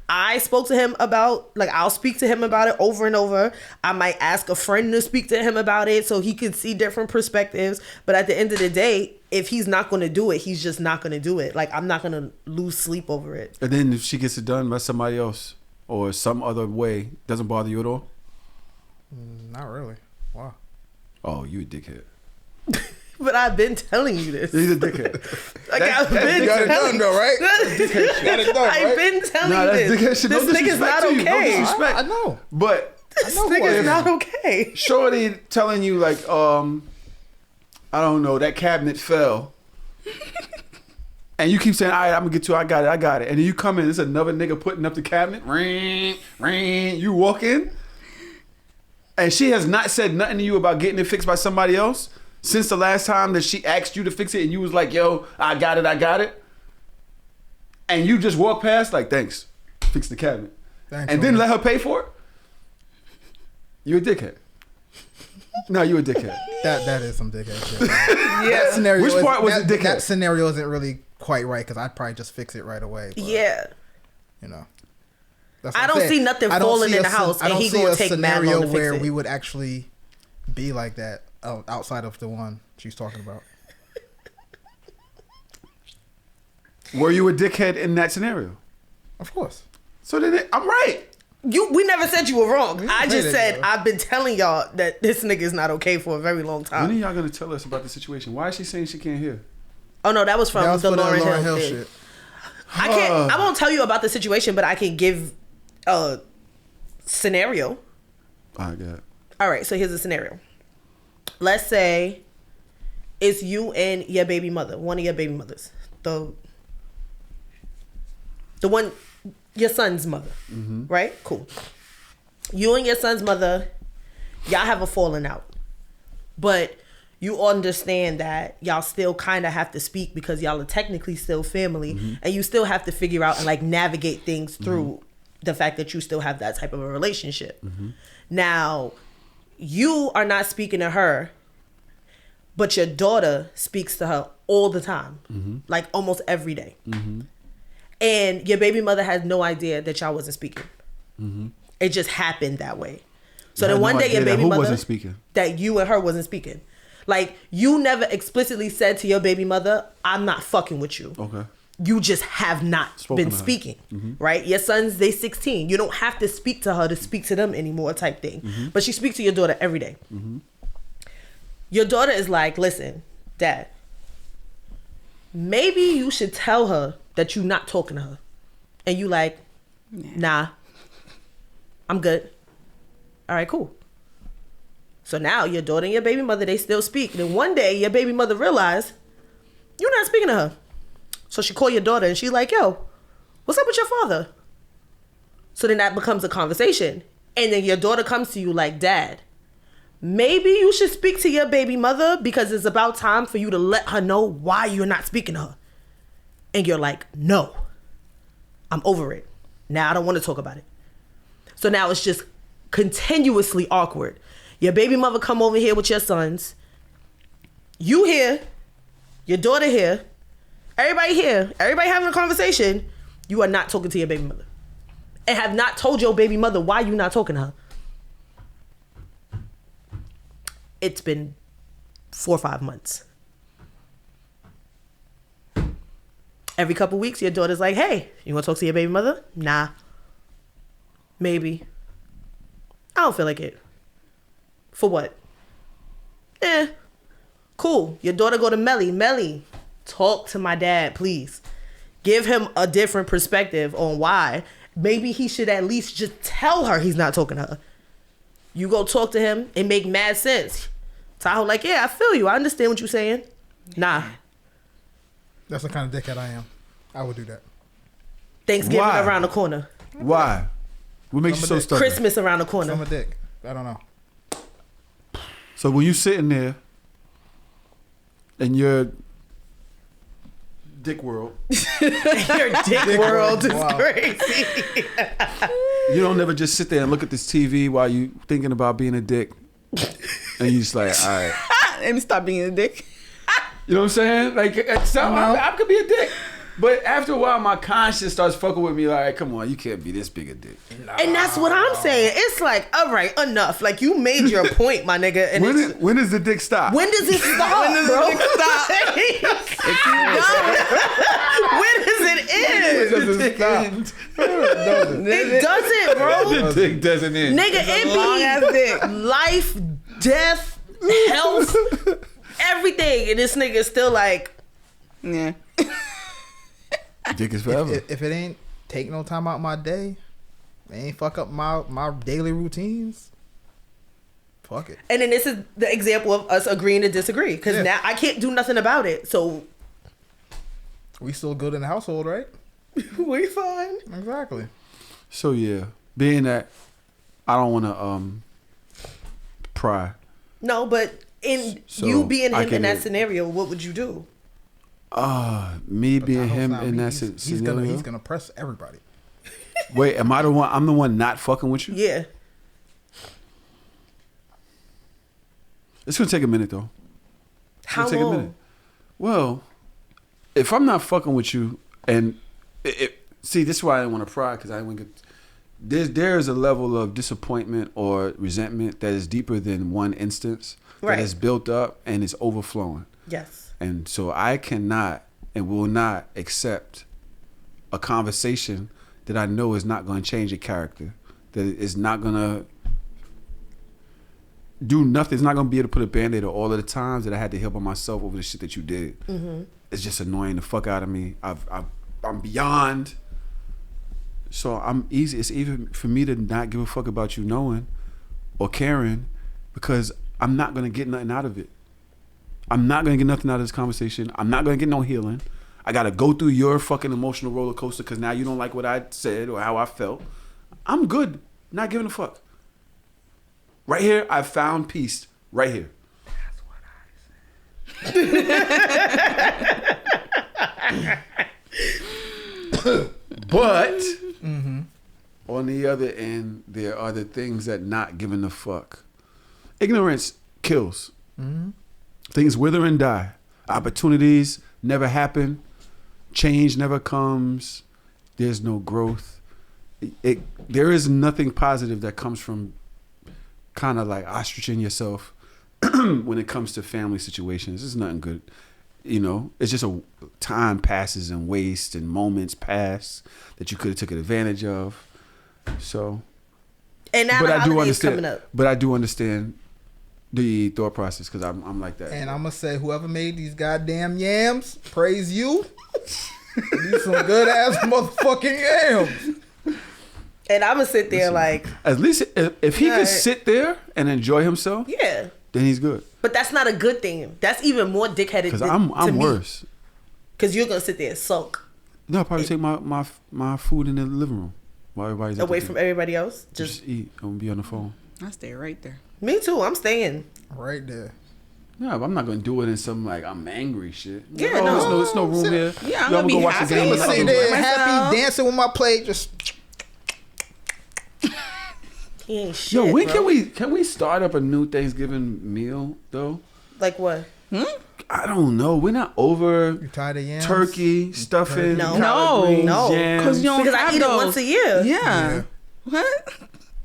I spoke to him about, like, I'll speak to him about it over and over. I might ask a friend to speak to him about it so he can see different perspectives. But at the end of the day, if he's not going to do it, he's just not going to do it. Like, I'm not going to lose sleep over it. And then if she gets it done by somebody else or some other way, doesn't bother you at all? Not really. Wow. Oh, you a dickhead. But I've been telling you this. He's a dickhead. Like, I've been got it telling done though, right? Got it done, I've right? been telling Nah, you that's dickhead this. shit. No This nigga's disrespect not to you. No okay. disrespect. I know. But This nigga's not okay. Shorty telling you like, I don't know, that cabinet fell. And you keep saying, all right, I'm gonna get to it, I got it. And then you come in, there's another nigga putting up the cabinet. Ring, ring. You walk in, and she has not said nothing to you about getting it fixed by somebody else since the last time that she asked you to fix it and you was like, yo, I got it. And you just walk past like, thanks, fix the cabinet. Thanks, and then let her pay for it? You a dickhead. No, you a dickhead. That is some dickhead shit. Yeah. That scenario Which part was it dickhead? That scenario isn't really quite right because I'd probably just fix it right away. But, Yeah. You know. That's I what I'm don't saying. see nothing I don't falling see in a the house I and don't he see gonna a take mad scenario long to fix where it. we would actually be like that outside of the one she's talking about. Were you a dickhead in that scenario? Of course. So then I'm right. We never said you were wrong. I just that, said yo. I've been telling y'all that this nigga is not okay for a very long When are time. y'all gonna tell us about the situation? Why is she saying she can't hear? Oh no, that was from That was the for Lauryn Lauryn Hill Hill thing. shit. I won't tell you about the situation, but I can give a scenario. I got it. All right, so here's a scenario. Let's say it's you and your baby mother, one of your baby mothers, the one, your son's mother, right? Cool. You and your son's mother, y'all have a falling out, but you understand that y'all still kind of have to speak because y'all are technically still family, and you still have to figure out and like navigate things through the fact that you still have that type of a relationship. Now, you are not speaking to her, but your daughter speaks to her all the time, like almost every day. And your baby mother has no idea that y'all wasn't speaking. It just happened that way. So then one day your baby mother, wasn't speaking. that you and her wasn't speaking. Like, you never explicitly said to your baby mother, I'm not fucking with you. Okay. You just have not Spoken been to her. speaking, right? Your sons, they 16. You don't have to speak to her to speak to them anymore type thing. But she speaks to your daughter every day. Your daughter is like, listen, Dad, maybe you should tell her that you're not talking to her. And you like, nah, I'm good. All right, cool. So now your daughter and your baby mother, they still speak. Then one day your baby mother realized you're not speaking to her. So she called your daughter and she's like, yo, what's up with your father? So then that becomes a conversation. And then your daughter comes to you like, Dad, maybe you should speak to your baby mother because it's about time for you to let her know why you're not speaking to her. And you're like, no, I'm over it. Now I don't want to talk about it. So now it's just continuously awkward. Your baby mother come over here with your sons. You here. Your daughter here. Everybody here. Everybody having a conversation. You are not talking to your baby mother. And have not told your baby mother why you not talking to her. It's been 4 or 5 months. Every couple weeks, your daughter's like, hey, you want to talk to your baby mother? Nah. Maybe. I don't feel like it. For what? Cool. Your daughter go to Melly. Melly, talk to my dad, please. Give him a different perspective on why. Maybe he should at least just tell her he's not talking to her. You go talk to him and make mad sense. Tahoe like, yeah, I feel you. I understand what you're saying. Nah. That's the kind of dickhead I am. I would do that. Thanksgiving Why? around the corner. Why? What makes you so stubborn? Christmas around the corner. I'm a dick. I don't know. So when you sitting there in your dick world, Your dick world is Wow. crazy. you don't never just sit there and look at this TV while you thinking about being a dick, and you just like, all right. Let me stop being a dick. You know what I'm saying? Like, I could be a dick. But after a while, my conscience starts fucking with me like, come on, you can't be this big a dick. And that's what I'm saying. It's like, all right, enough. Like, you made your point, my nigga. And When does the dick stop? when does it stop, When does bro? the dick stop? When does it end? Doesn't stop. It doesn't, bro. The dick doesn't end. Nigga, long ass it dick. be life, death, health, everything. And this nigga is still like, Yeah. Dick is forever. If it ain't take no time out my day, it ain't fuck up my daily routines. Fuck it. and then this is the example of us agreeing to disagree. Because Yeah. now I can't do nothing about it. So We still good in the household, right? we fine. Exactly. So yeah, being that I don't want to pry. No, but in So, you being I him in can- that scenario, what would you do? Me being Tahoe's him not in me. that He's scenario. gonna press everybody. Wait, am I the one? I'm the one not fucking with you. Yeah. It's gonna take a minute though. It's How gonna take a minute. long? Well, if I'm not fucking with you, and see, this is why I didn't want to pry because I didn't want to get. There's a level of disappointment or resentment that is deeper than one instance Right. that is built up and is overflowing. Yes. And so I cannot and will not accept a conversation that I know is not going to change your character, that is not going to do nothing. It's not going to be able to put a Band-Aid on all of the times that I had to heal by myself over the shit that you did. Mm-hmm. It's just annoying the fuck out of me. I'm beyond. So I'm easy. It's even for me to not give a fuck about you knowing or caring because I'm not going to get nothing out of it. I'm not going to get nothing out of this conversation. I'm not going to get no healing. I got to go through your fucking emotional roller coaster because now you don't like what I said or how I felt. I'm good. Not giving a fuck. Right here, I found peace. Right here. That's what I said. But on the other end, there are the things that not giving a fuck. Ignorance kills. Things wither and die. Opportunities never happen. Change never comes. There's no growth. There is nothing positive that comes from kind of like ostriching yourself when it comes to family situations. There's nothing good. You know, it's just time passes and waste and moments pass that you could have taken advantage of. So, And now but the I do holidays understand. coming up. But I do understand the thought process because I'm like that. And I'm gonna say, whoever made these goddamn yams, praise you. These some good ass motherfucking yams. And I'm gonna sit there like. At least if he could sit there and enjoy himself, yeah, then he's good. But that's not a good thing. That's even more dickheaded. Because I'm worse. Because you're gonna sit there and sulk. No, I'll probably take my food in the living room while everybody's away from everybody else. Just eat. I'm gonna be on the phone. I stay right there. Me too. I'm staying right there. No, but I'm not gonna do it in some like I'm angry shit. Yeah, like, there's no room here. Yeah, I'm gonna be happy. Sitting there happy, dancing with my plate, just. He ain't shit. Yo, when bro. can we start up a new Thanksgiving meal though? Like what? I don't know. We're not over. You tired of yams? Turkey, stuffing, No, greens, no, yams. Because I eat it once a year. Yeah. What?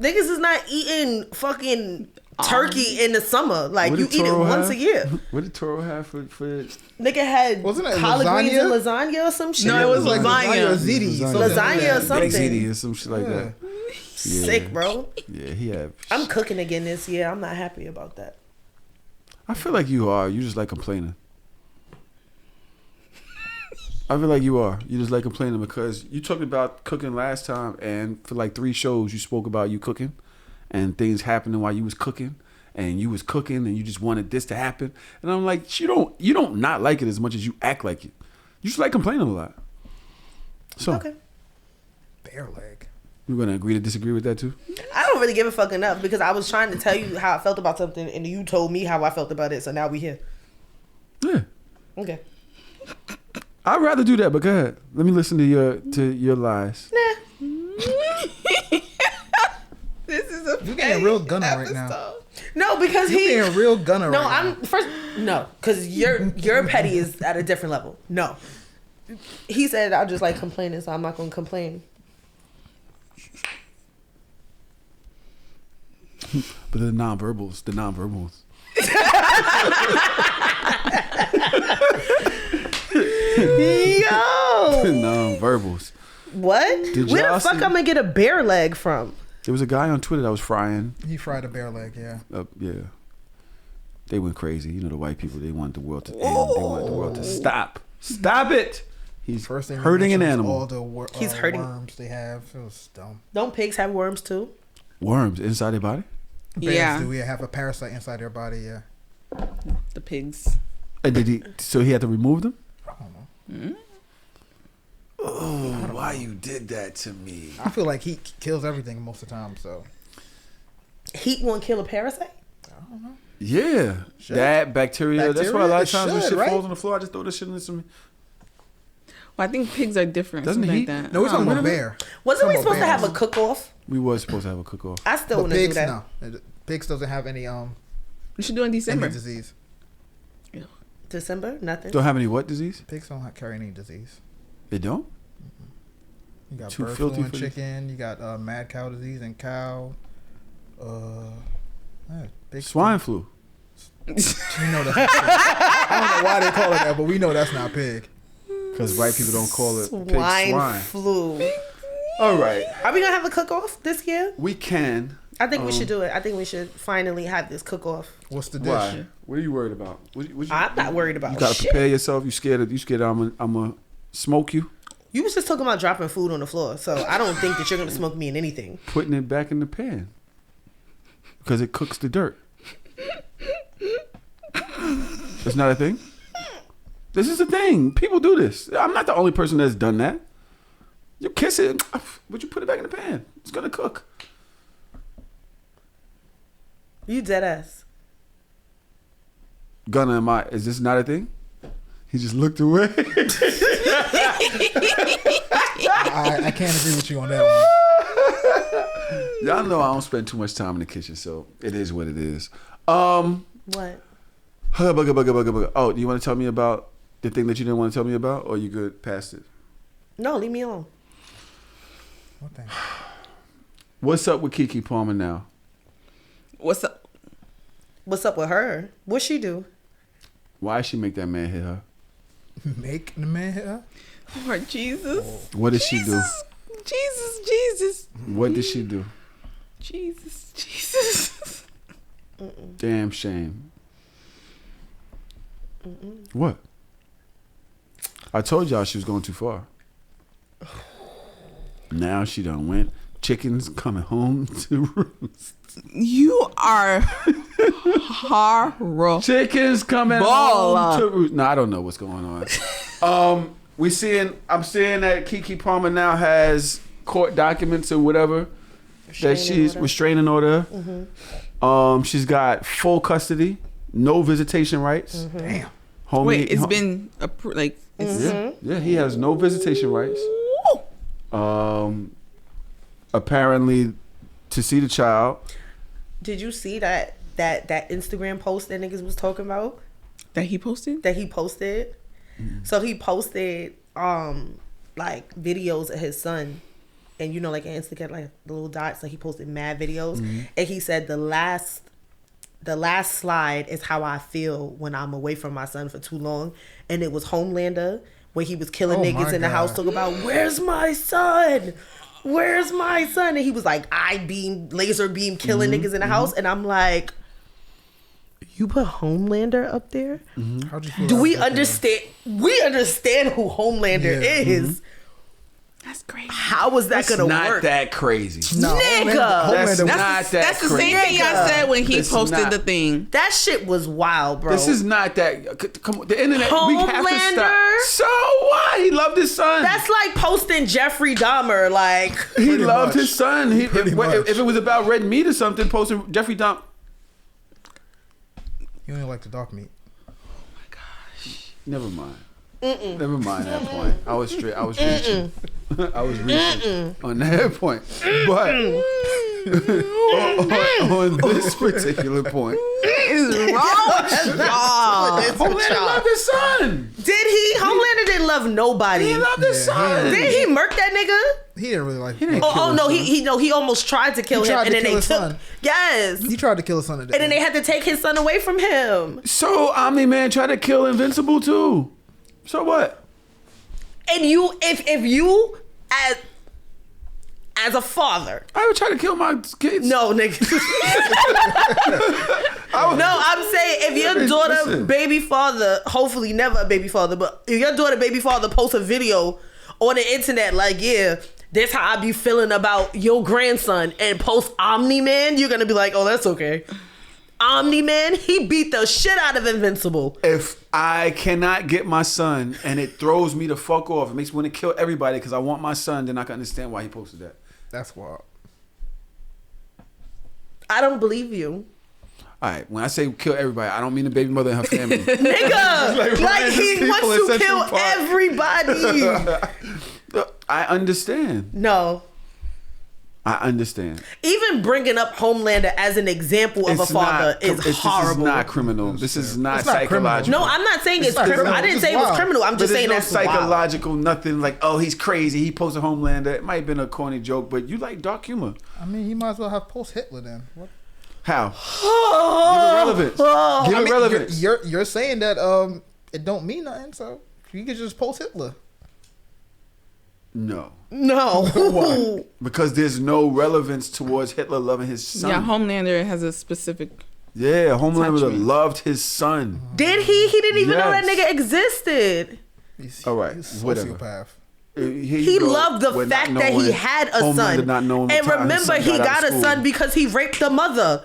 Niggas is not eating fucking turkey in the summer. Like, you eat it once a year. What did Toro have for Nigga had Wasn't it collard greens lasagna? and lasagna or some shit. No, it was lasagna. Lasagna or something. ziti or some shit like that. Yeah. Sick, bro. Yeah, he had. I'm cooking again this year. I'm not happy about that. I feel like you are. You just like complaining. I feel like you are. You just like complaining because you talked about cooking last time, and for like 3 shows you spoke about you cooking, and things happening while you was cooking, and you was cooking, and you just wanted this to happen, and I'm like, you don't not like it as much as you act like it. You just like complaining a lot. So, Okay. Bare leg. We're gonna agree to disagree with that too. I don't really give a fuck enough because I was trying to tell you how I felt about something, and you told me how I felt about it. So now we here. Yeah. Okay. I'd rather do that, but go ahead. Let me listen to your lies. Nah. This is a You getting real Gunna right now. No, because You being real Gunna No, right now. I'm first. No, because your petty is at a different level. No. He said I just like complaining, so I'm not gonna complain. But the nonverbals. Yo. Nonverbals. What? Did Where y'all the fuck see- I'm gonna get a bear leg from? There was a guy on Twitter that was frying. He fried a bare leg, yeah. Yeah. They went crazy. You know, the white people, they wanted the world to end. They wanted the world to stop. Stop it. He's First thing hurting an animal. All the He's hurting worms they have. It was dumb. Don't pigs have worms too? Worms inside their body? Bears Yeah. do have a parasite inside their body, yeah. The pigs. And so he had to remove them? I don't know. Oh, why you did that to me? I feel like heat kills everything most of the time, so. Heat won't kill a parasite? I don't know. Yeah. Should. That bacteria. That's why a lot of times when should, shit right? falls on the floor, I just throw this shit in some. Well, I think pigs are different. Doesn't Something heat? like that. No, we're talking Oh, about really? bear. Wasn't we Talking supposed to about have a cook-off? We was supposed to have a cook-off. I still But want to do pigs, that. no. Pigs doesn't have any We should do it in December. disease. December? Nothing. Don't have any what disease? Pigs don't carry any disease. They don't? You got Too bird flu filthy in for this? chicken. You got mad cow disease in cow. Big Swine flu. You know that's not pig. I don't know why they call it that, but we know that's not pig. Because white people don't call it pig Swine flu. All right. Are we gonna have a cook-off this year? We can. I think we should do it. I think we should finally have this cook-off. What's the dish? Why? What are you worried about? I'm not worried about You gotta shit. prepare yourself. You scared I'm gonna smoke you? You was just talking about dropping food on the floor, so I don't think that you're gonna smoke me in anything. Putting it back in the pan. Because it cooks the dirt. That's not a thing? This is a thing. People do this. I'm not the only person that's done that. You kiss it, but you put it back in the pan. It's gonna cook. You dead ass. Gunna, is this not a thing? He just looked away. I can't agree with you on that one. Y'all know I don't spend too much time in the kitchen, so it is what it is. What? Oh, do you want to tell me about the thing that you didn't want to tell me about, or you good past it? No, leave me alone. What thing? What's up with Keke Palmer now? What's up? What's up with her? What she do? Why she make that man hit her? Make the man hit her? Lord Jesus. What did she do? Jesus. What did she do? Jesus. Damn shame. What? I told y'all she was going too far. Now she done went chickens coming home to roost. You are horrible. Chickens coming home to roost. No, I don't know what's going on. I'm seeing that Keke Palmer now has court documents or whatever that she's restraining order. Mm-hmm. She's got full custody, no visitation rights. Mm-hmm. Damn. Wait, it's been yeah, he has no visitation rights. Apparently, to see the child. Did you see that Instagram post that niggas was talking about? That he posted? Mm-hmm. So he posted like videos of his son, and you know, like Instagram, like the little dots. Like he posted mad videos, Mm-hmm. and he said the last slide is how I feel when I'm away from my son for too long, and it was Homelander where he was killing niggas in the house, talking about where's my son. Where's my son? And he was like, laser beam killing niggas in the house. And I'm like, you put Homelander up there? Mm-hmm. How'd you feel? Do we understand? We understand who Homelander is. That's crazy. How was that gonna Not work? that crazy. No, Nigga. That's Homelander- not that That's the crazy. same thing I said when he It's posted not. the thing. That shit was wild, bro. This is not that. Come on, the internet. We have to Homelander? stop. So what? He loved his son. That's like posting Jeffrey Dahmer. Like, he Pretty loved much. his son. Pretty much. If it was about red meat or something, posting Jeffrey Dahmer. You only like the dark meat. Never mind. Never mind that point. I was reaching. I was reaching on that point. But on this particular point, Is wrong with y'all? Homelander loved his son. did he? Homelander didn't love nobody. He loved his son. Did he murk that nigga? He didn't really like. didn't Oh, kill no, his son. he almost tried to kill He him, tried and to then kill they his took. son. Yes, He tried to kill his son at the and then end. they had to take his son away from him. So Omni-Man tried to kill Invincible too. So what? And you, if you as a father, I would try to kill my kids. no nigga. No, I'm saying if your daughter, Listen. baby father, hopefully never a baby father, but if your daughter, baby father, posts a video on the internet like, yeah, this how I be feeling about your grandson, and post Omni-Man, you're gonna be like, oh, that's okay. Omni-Man, he beat the shit out of Invincible. If I cannot get my son and it throws me the fuck off, it makes me want to kill everybody because I want my son, then I can understand why he posted that. That's wild. I don't believe you. All right, when I say kill everybody, I don't mean the baby mother and her family. Nigga, like random he people wants in to Central kill Park. everybody. I understand. No. I understand. Even bringing up Homelander as an example of a father is horrible. This is not criminal. This is not It's not psychological. No, I'm not saying it's not criminal. criminal. I didn't It's say it was wild. criminal. I'm But just there's saying no that's wild. psychological nothing like, oh, he's crazy. He posted Homelander. It might have been a corny joke, but you like dark humor. I mean, he might as well have post Hitler then. What? How? Give it relevance. Give I it mean, relevance. you're saying that it don't mean nothing, so you could just post Hitler. No. No. Because there's no relevance towards Hitler loving his son. Yeah, Homelander has a specific. Yeah, Homelander Attachment. loved his son. Did he? He didn't even know that Yes. nigga existed. All right, He's a whatever. sociopath. He loved the fact that he had a son. And remember, he got a son because he raped the mother.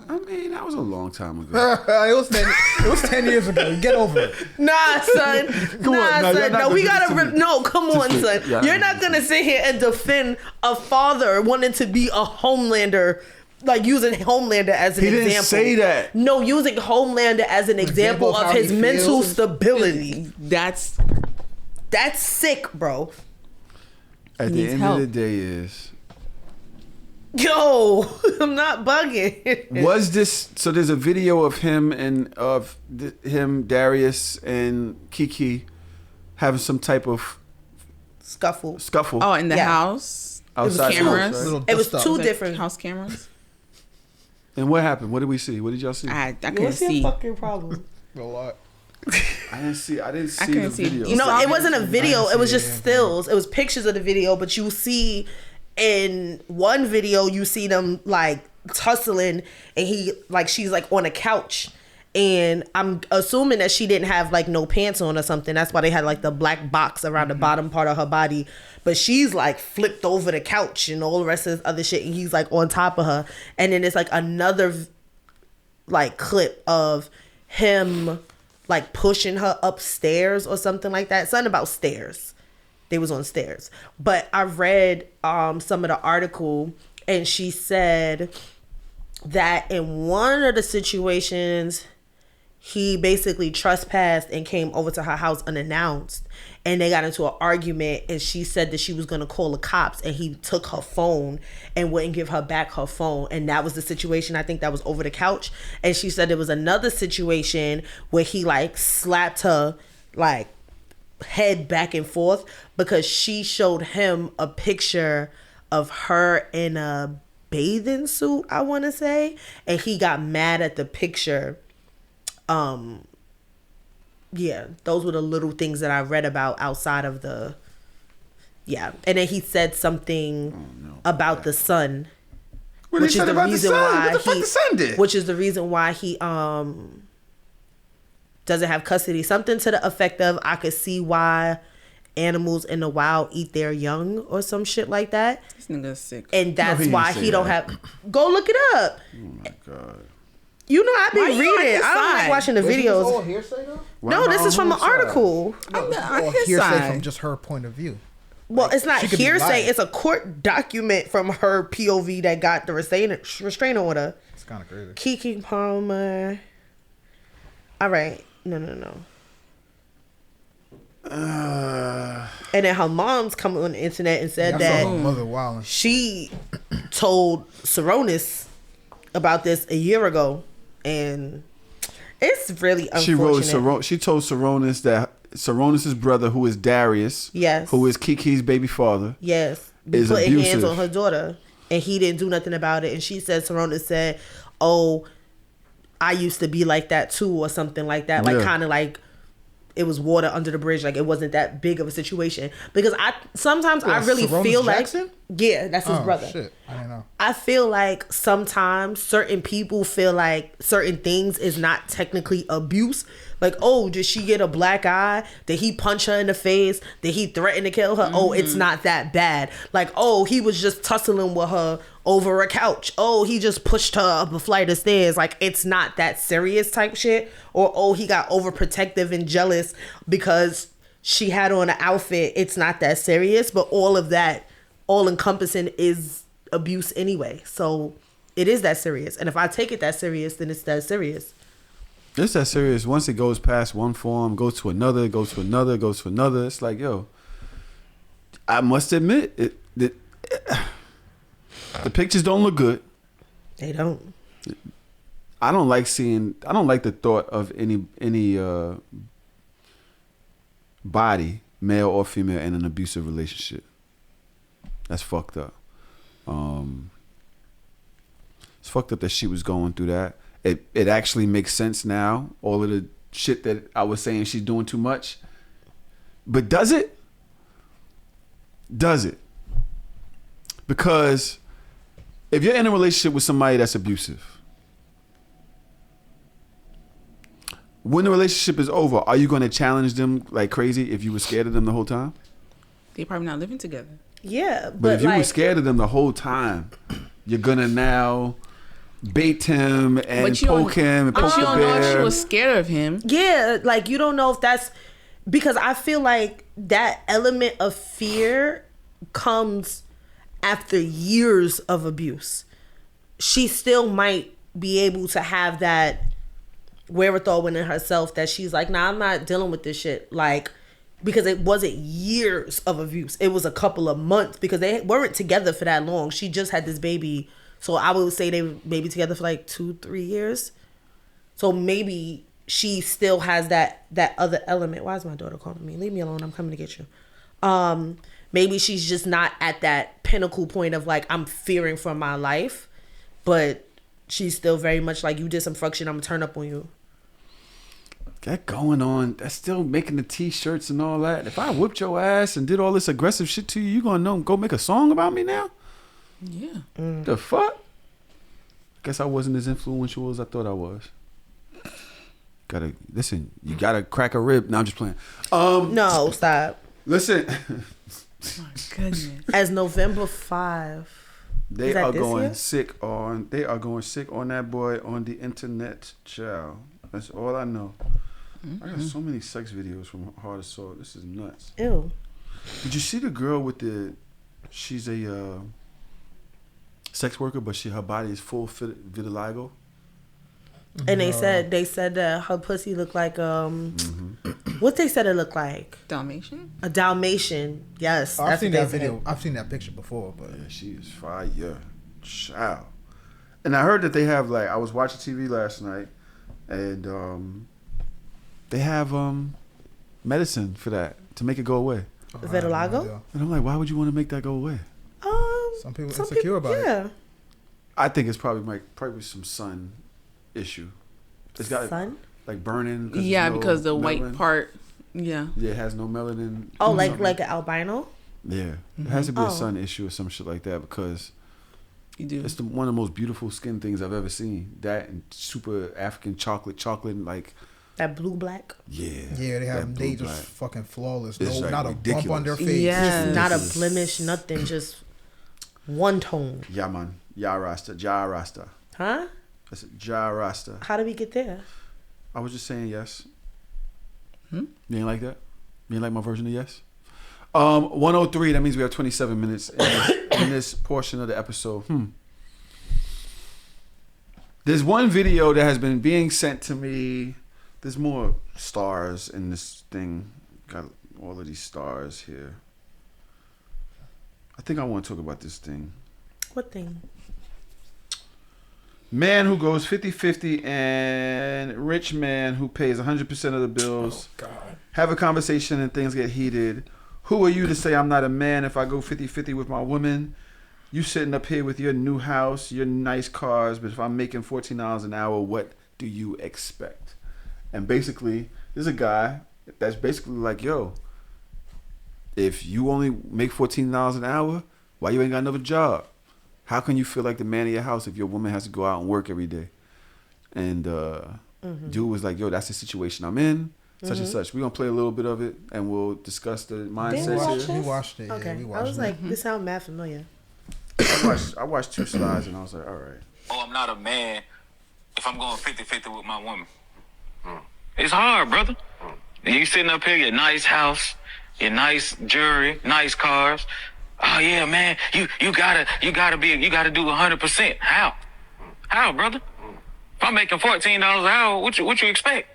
I mean, that was a long time ago. it was 10 years ago. Get over it. Nah, son. Come on, no, you're son. not No, we gonna do gotta. this to me. No, come on, Just son. wait. Yeah, You're I not gonna sit here and defend a father wanting to be a Homelander, like using Homelander as an He example. didn't say that. No, using Homelander as an example of of how his he mental feels. stability. That's That's sick, bro. At the needs end help. of the day is, Yo, I'm not bugging. was this, so there's a video of him and him, Darius and Keke having some type of Scuffle. scuffle oh, in the Yeah. house. outside the cameras. house, right? Little It was dust two up. Like different. house cameras. And what happened? What did we see? What did y'all see? I couldn't What's your see. fucking problem? A lot. I didn't see couldn't the see. video. You No, saw it it? wasn't a video. It was see it, just yeah. stills. It was pictures of the video, but you see in one video, you see them like tussling, and she's like on a couch, And I'm assuming that she didn't have like no pants on or something. That's why they had like the black box around the bottom part of her body. But she's like flipped over the couch and all the rest of this other shit. And he's like on top of her. And then it's like another like clip of him like pushing her upstairs or something like that. Something about stairs. They was on stairs. But I read some of the article, and she said that in one of the situations, he basically trespassed and came over to her house unannounced, and they got into an argument, and she said that she was going to call the cops, and he took her phone and wouldn't give her back her phone. And that was the situation. I think that was over the couch. And she said there was another situation where he like slapped her like head back and forth because she showed him a picture of her in a bathing suit, I want to say, and he got mad at the picture. Yeah, those were the little things that I read about outside of the, yeah. And then he said something about the son, which is the reason why which is the reason why he doesn't have custody. Something to the effect of, I could see why animals in the wild eat their young or some shit like that. This nigga's sick. And that's why he don't have. Go look it up. Oh my God. You know, I be reading. I don't like watching the videos. All hearsay though? No, this is from an article. No, this is all hearsay from just her point of view. Well, it's not hearsay. It's a court document from her POV that got the restraining order. It's kind of crazy. Keke Palmer. All right. No. And then her mom's come on the internet and said that she told Saronis about this a year ago, and it's really unfortunate. She told Saronis that Saronis' brother, who is Darius, yes, who is Keke's baby father, yes, is putting abusive. hands on her daughter, and he didn't do nothing about it. And she said, Saronis said, "Oh, I used to be like that too," or something like that, like kind of like it was water under the bridge, like it wasn't that big of a situation. Because I really feel Jackson? like, yeah, that's his brother. Shit, I didn't know. I feel like sometimes certain people feel like certain things is not technically abuse. Like, oh, did she get a black eye? Did he punch her in the face? Did he threaten to kill her? Mm-hmm. Oh, it's not that bad. Like, oh, he was just tussling with her over a couch. Oh, he just pushed her up a flight of stairs. Like, it's not that serious type shit. Or, oh, he got overprotective and jealous because she had on an outfit. It's not that serious. But all of that, all encompassing, is abuse anyway. So it is that serious. And if I take it that serious, then it's that serious. It's that serious. Once it goes past one form, goes to another, goes to another, goes to another. It's like, yo, I must admit, the pictures don't look good. They don't. I don't like the thought of any body, male or female, in an abusive relationship. That's fucked up. It's fucked up that she was going through that. It actually makes sense now. All of the shit that I was saying she's doing too much. But does it? Does it? Because if you're in a relationship with somebody that's abusive, when the relationship is over, are you going to challenge them like crazy if you were scared of them the whole time? They probably not living together. Yeah, but if you were scared of them the whole time, you're gonna now bait him and poke him and poke the bear. But you don't know if she was scared of him. Yeah, like you don't know if that's because I feel like that element of fear comes after years of abuse. She still might be able to have that wherewithal within herself that she's like, nah, I'm not dealing with this shit. Like, because it wasn't years of abuse. It was a couple of months because they weren't together for that long. She just had this baby. So I would say they were maybe together for like 2-3 years. So maybe she still has that other element. Why is my daughter calling me? Leave me alone. I'm coming to get you. Maybe she's just not at that pinnacle point of like, I'm fearing for my life. But she's still very much like, you did some fuck shit, I'm going to turn up on you. That going on, that's still making the t-shirts and all that. If I whipped your ass and did all this aggressive shit to you, you gonna know go make a song about me now? Yeah. The fuck? Guess I wasn't as influential as I thought I was. Gotta listen. You gotta crack a rib. No, I'm just playing. No, stop. Listen. My goodness. As November 5. They are going sick on that boy on the internet, child. That's all I know. I got so many sex videos from Hard Assault. This is nuts. Ew. Did you see the girl with she's a sex worker, but her body is full vitiligo? And they said that her pussy looked like what they said it looked like? Dalmatian? A Dalmatian. Yes. I've seen that video. I've seen that picture before, but yeah, she is fire, child. And I heard that they have I was watching TV last night, and they have medicine for that to make it go away. Vitiligo? And I'm like, why would you want to make that go away? Some people insecure about it. I think it's probably some sun issue. It's got sun, like burning. Yeah, because the white part. Yeah. Yeah, it has no melanin. Oh, like an albino. Yeah, it has to be a sun issue or some shit like that because you do. It's one of the most beautiful skin things I've ever seen. That and super African chocolate like. That blue black. Yeah. Yeah, they have they just fucking flawless. It's no, not ridiculous. a bump on their face. Yeah, not a blemish, nothing. Just one tone. Yeah, man. Ja Rasta. Huh? That's it. Ja Rasta. How did we get there? I was just saying yes. You ain't like that? You ain't like my version of yes? 103. That means we have 27 minutes in this portion of the episode. There's one video that has been being sent to me. There's more stars in this thing. Got all of these stars here. I think I want to talk about this thing. What thing? Man who goes 50-50 and rich man who pays 100% of the bills. Oh, God. Have a conversation and things get heated. Who are you to say I'm not a man if I go 50-50 with my woman? You sitting up here with your new house, your nice cars, but if I'm making $14 an hour, what do you expect? And basically, there's a guy that's basically like, yo, if you only make $14 an hour, why you ain't got another job? How can you feel like the man of your house if your woman has to go out and work every day? And dude was like, yo, that's the situation I'm in, such and such. We're going to play a little bit of it, and we'll discuss the mindset here. We watched it. Okay. Yeah, we watched I was it. like, this sound mad familiar. I watched 2 slides, and I was like, all right. Oh, I'm not a man if I'm going 50-50 with my woman. It's hard, brother. You sitting up here, your nice house, your nice jewelry, nice cars. Oh yeah, man, you gotta do 100%. How, brother? If I'm making $14 an hour, what you expect?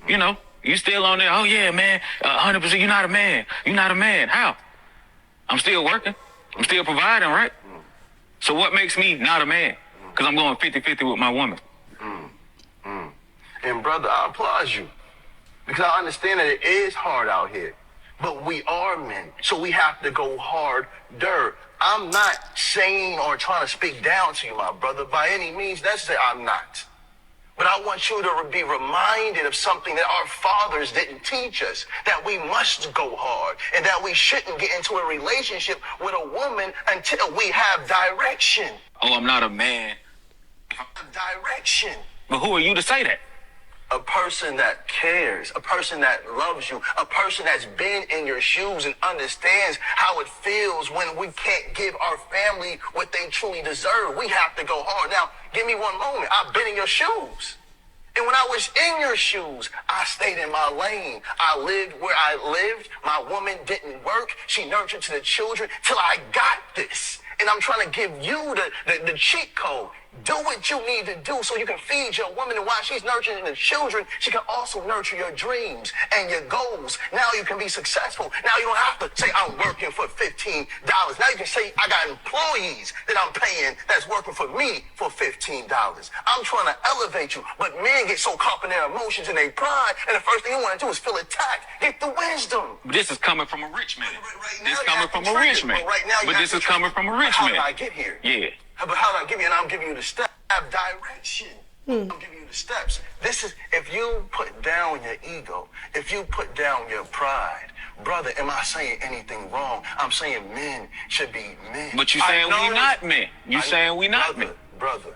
You know, you still on there. Oh yeah, man, 100%. You're not a man. You're not a man. How? I'm still working. I'm still providing, right? So what makes me not a man? Because I'm going 50-50 with my woman. And brother, I applaud you. Because I understand that it is hard out here. But we are men, so we have to go harder. I'm not saying or trying to speak down to you, my brother, by any means necessary. I'm not. But I want you to be reminded of something that our fathers didn't teach us, that we must go hard and that we shouldn't get into a relationship with a woman until we have direction. Oh, I'm not a man. Direction. But who are you to say that? A person that cares, a person that loves you, a person that's been in your shoes and understands how it feels when we can't give our family what they truly deserve. We have to go hard. Now, give me one moment. I've been in your shoes. And when I was in your shoes, I stayed in my lane. I lived where I lived. My woman didn't work. She nurtured to the children till I got this. And I'm trying to give you the cheat code. Do what you need to do so you can feed your woman, and while she's nurturing the children, she can also nurture your dreams and your goals. Now you can be successful. Now you don't have to say, I'm working for $15. Now you can say, I got employees that I'm paying that's working for me for $15. I'm trying to elevate you, but men get so caught in their emotions and their pride, and the first thing you want to do is feel attacked. Get the wisdom. But this is coming from a rich man. This coming from a rich man. But this is coming from a rich man. How did I get here? Yeah. But how do I give you? And I'm giving you the steps. Have direction. I'm giving you the steps. This is, if you put down your ego, if you put down your pride, brother, am I saying anything wrong? I'm saying men should be men. But you saying we not men. You saying we not men. Brother,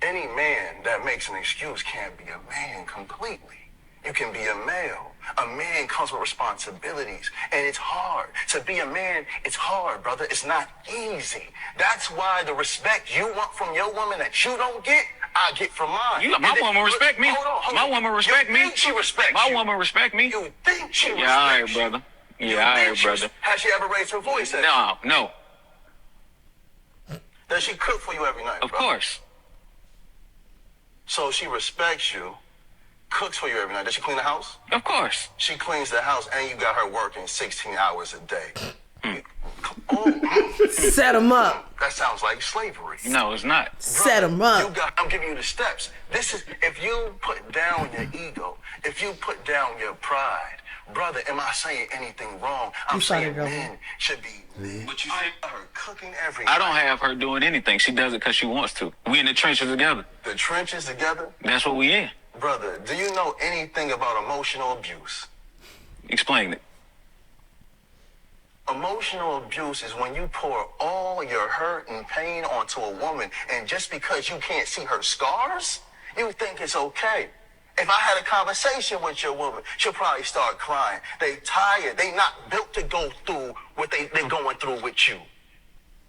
Any man that makes an excuse can't be a man completely. You can be a male. A man comes with responsibilities, and it's hard. To be a man, it's hard, brother. It's not easy. That's why the respect you want from your woman that you don't get, I get from mine. My woman respect me. Hold on. My woman respect me. You think she respects My you. woman respect me. You think she respects you. Yeah, all right, brother. Yeah, all right, brother. Has she ever raised her voice at you? No. Does she cook for you every night, Of course. So she respects you, cooks for you every night. Does she clean the house? Of course. She cleans the house, and you got her working 16 hours a day. Set him up. That sounds like slavery. No, it's not. Set him up. I'm giving you the steps. This is, if you put down your ego, if you put down your pride, brother, am I saying anything wrong? I'm saying men should be men. But you say her cooking every night. I don't have her doing anything. She does it because she wants to. We in the trenches together. The trenches together? That's what we in. Brother, do you know anything about emotional abuse? Explain it. Emotional abuse is when you pour all your hurt and pain onto a woman, and just because you can't see her scars, you think it's okay. If I had a conversation with your woman, she'll probably start crying. They tired. They not built to go through what they're going through with you.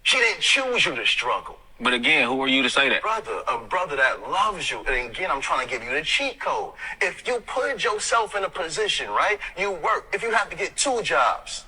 She didn't choose you to struggle. But again, who are you to say that? Brother, a brother that loves you. And again, I'm trying to give you the cheat code. If you put yourself in a position, right, you work. If you have to get 2 jobs,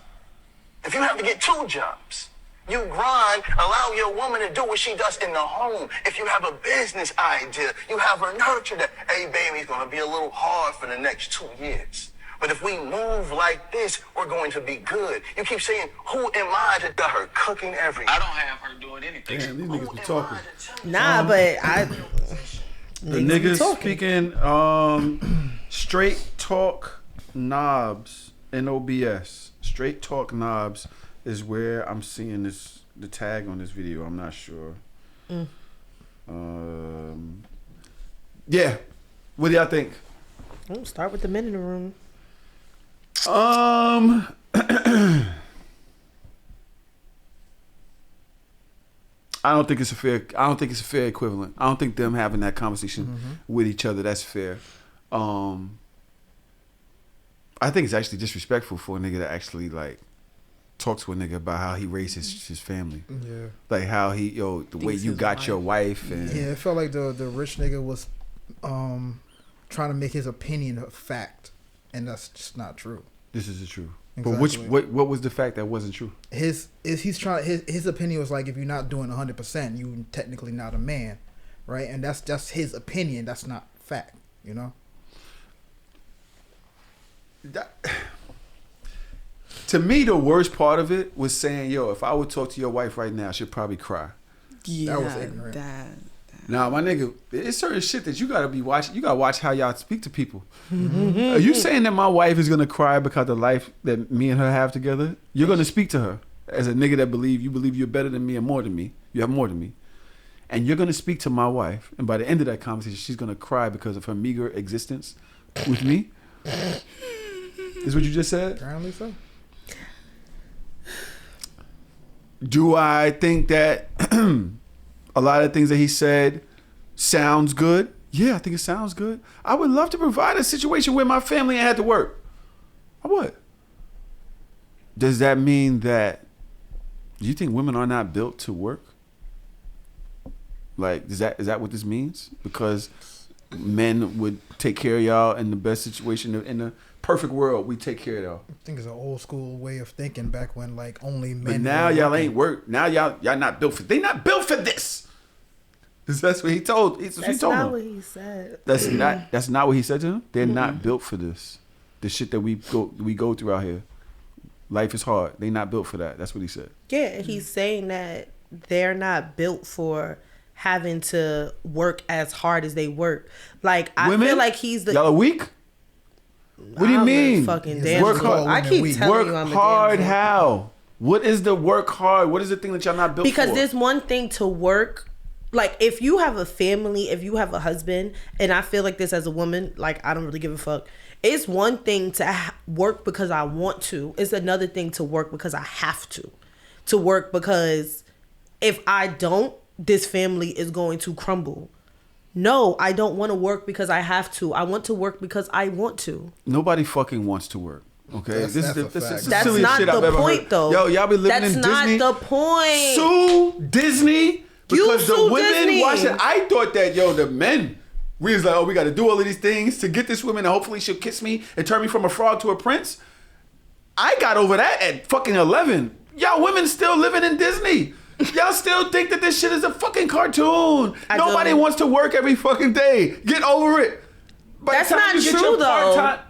you grind, allow your woman to do what she does in the home. If you have a business idea, you have her nurture that. Hey, baby, it's going to be a little hard for the next 2 years. But if we move like this, we're going to be good. You keep saying, who am I to got her cooking everything? I don't have her doing anything. Damn, these niggas be talking. Nah, but The niggas speaking straight talk knobs, NOBS. Straight talk knobs is where I'm seeing the tag on this video. I'm not sure. Yeah. What do y'all think? We'll start with the men in the room. I don't think it's a fair equivalent. I don't think them having that conversation with each other, that's fair. I think it's actually disrespectful for a nigga to actually like talk to a nigga about how he raised his family. Yeah. Like how he the way you got your wife and yeah, it felt like the rich nigga was trying to make his opinion a fact, and that's just not true. This is the truth. Exactly. But what was the fact that wasn't true? His opinion was like, if you're not doing 100%, you technically not a man, right? And that's just his opinion. That's not fact, you know. To me, the worst part of it was saying, "Yo, if I would talk to your wife right now, she'd probably cry." Yeah, that was ignorant. Now, my nigga, it's certain shit that you gotta be watching. You gotta watch how y'all speak to people. Are you saying that my wife is gonna cry because of the life that me and her have together? You're gonna speak to her as a nigga that believe you're better than me and more than me. You have more than me, and you're gonna speak to my wife, and by the end of that conversation, she's gonna cry because of her meager existence with me. Is what you just said? Apparently so. Do I think that a lot of things that he said sounds good? Yeah, I think it sounds good. I would love to provide a situation where my family had to work. I would. Does that mean that you think women are not built to work? Like, is that what this means? Because men would take care of y'all in the best situation in the perfect world, we take care of y'all. I think it's an old school way of thinking back when like only men. But now y'all ain't work. Now y'all not built for. They not built for this. That's what he told. That's not what he said. That's not what he said to him. They're not built for this. The shit that we go through out here. Life is hard. They not built for that. That's what he said. Yeah, he's saying that they're not built for having to work as hard as they work. Like I feel like he's the y'all are weak. What do you mean? Work hard. I keep telling you I'm a work hard. How? What is the work hard? What is the thing that y'all not built for? Because there's one thing to work. Like if you have a family, if you have a husband, and I feel like this as a woman, like I don't really give a fuck. It's one thing to work because I want to. It's another thing to work because I have to. To work because if I don't, this family is going to crumble. No, I don't want to work because I have to. I want to work because I want to. Nobody fucking wants to work. Okay, this is the That's silliest not shit the I've ever point, heard. though. Yo, y'all be living in Disney. That's not the point. Sue Disney because the women Disney. watch it. I thought that the men. We was like, oh, we got to do all of these things to get this woman, and hopefully she'll kiss me and turn me from a frog to a prince. I got over that at fucking 11. Y'all women still living in Disney. Y'all still think that this shit is a fucking cartoon. Nobody wants to work every fucking day. Get over it. That's not true, though.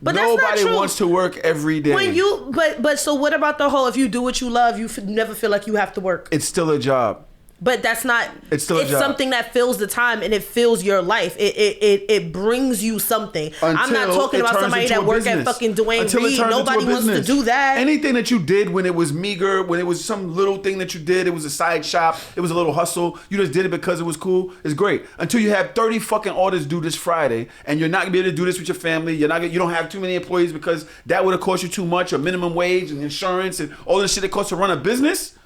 But nobody wants to work every day. When you, but so what about the whole, if you do what you love, you never feel like you have to work? It's still a job. But that's not. It's still a job. Something that fills the time and it fills your life. It brings you something. I'm not talking about somebody that work at fucking Dwayne Reed. Nobody wants to do that. Anything that you did when it was meager, when it was some little thing that you did, it was a side shop, it was a little hustle. You just did it because it was cool. It's great until you have 30 fucking orders due this Friday, and you're not gonna be able to do this with your family. You don't have too many employees because that would have cost you too much, or minimum wage and insurance and all the shit that costs to run a business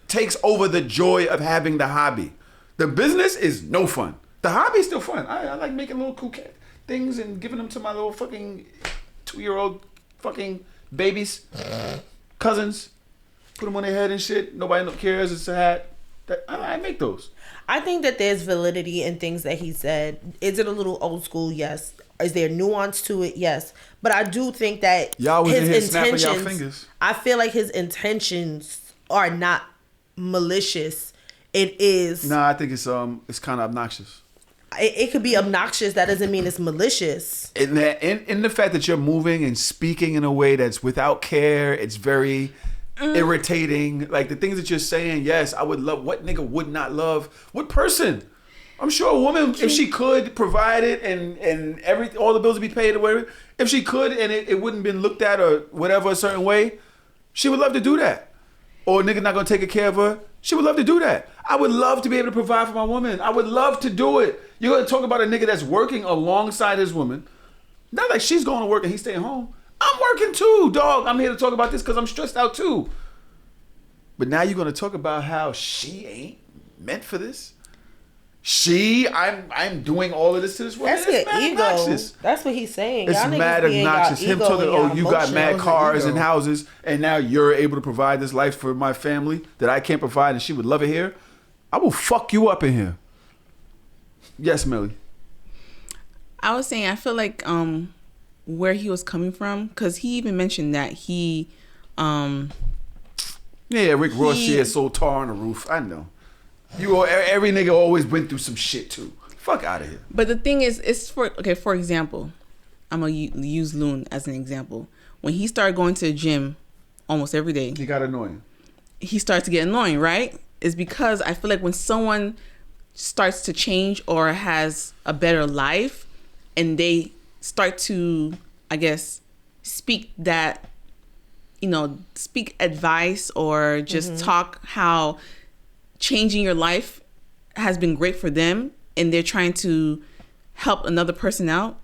takes over the joy of having the hobby. The business is no fun. The hobby is still fun. I like making little cool things and giving them to my little fucking 2-year-old fucking babies, cousins. Put them on their head and shit. Nobody cares. It's a hat. I make those. I think that there's validity in things that he said. Is it a little old school? Yes. Is there nuance to it? Yes. But I do think that his intentions, I feel like his intentions are not malicious. It is. Nah, I think it's kind of obnoxious. It could be obnoxious. That doesn't mean it's malicious. In the fact that you're moving and speaking in a way that's without care, it's very irritating. Like the things that you're saying. Yes, I would love. What nigga would not love? What person? I'm sure a woman, if she could provide it and all the bills would be paid or whatever, if she could and it wouldn't been looked at or whatever a certain way, she would love to do that. Or a nigga not gonna take care of her, she would love to do that. I would love to be able to provide for my woman. I would love to do it. You're gonna talk about a nigga that's working alongside his woman. Not like she's going to work and he's staying home. I'm working too, dog. I'm here to talk about this because I'm stressed out too. But now you're gonna talk about how she ain't meant for this. I'm doing all of this to this woman. That's your ego. Obnoxious. That's what he's saying. It's y'all mad obnoxious. Him talking, you got mad cars and houses, and now you're able to provide this life for my family that I can't provide, and she would love it here. I will fuck you up in here. Yes, Millie. I was saying, I feel like where he was coming from, because he even mentioned that he. Rick Ross had sold tar on the roof. I know. Every nigga always went through some shit too. Fuck out of here. But the thing is, it's for example, I'm gonna use Loon as an example. When he started going to the gym almost every day, he got annoying. He started to get annoying, right? It's because I feel like when someone starts to change or has a better life, and they start to, I guess, speak advice or just talk how changing your life has been great for them and they're trying to help another person out,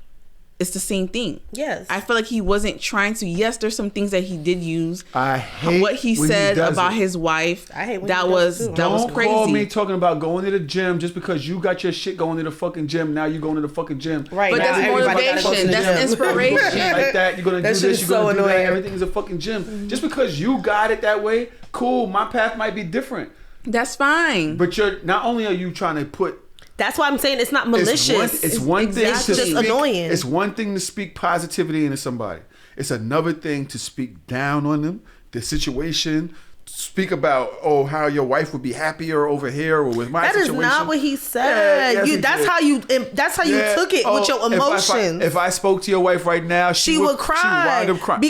it's the same thing. Yes. I feel like he wasn't trying to. Yes, there's some things that he did use. I hate what he said about his wife. I hate when that was crazy. Don't call me talking about going to the gym just because you got your shit going to the fucking gym. Now you going to the fucking gym. Right. But that's motivation. That's inspiration. Like that. You're going to do this. You're going to do that. Everything is a fucking gym. Mm-hmm. Just because you got it that way, cool. My path might be different. That's fine. But not only are you trying to put. That's why I'm saying it's not malicious. It's one thing to just speak, annoying. It's one thing to speak positivity into somebody. It's another thing to speak down on them, the situation. Speak about how your wife would be happier over here or with my situation. That is not what he said. That's how you took it with your emotions. If I spoke to your wife right now, she would cry. She would wind up crying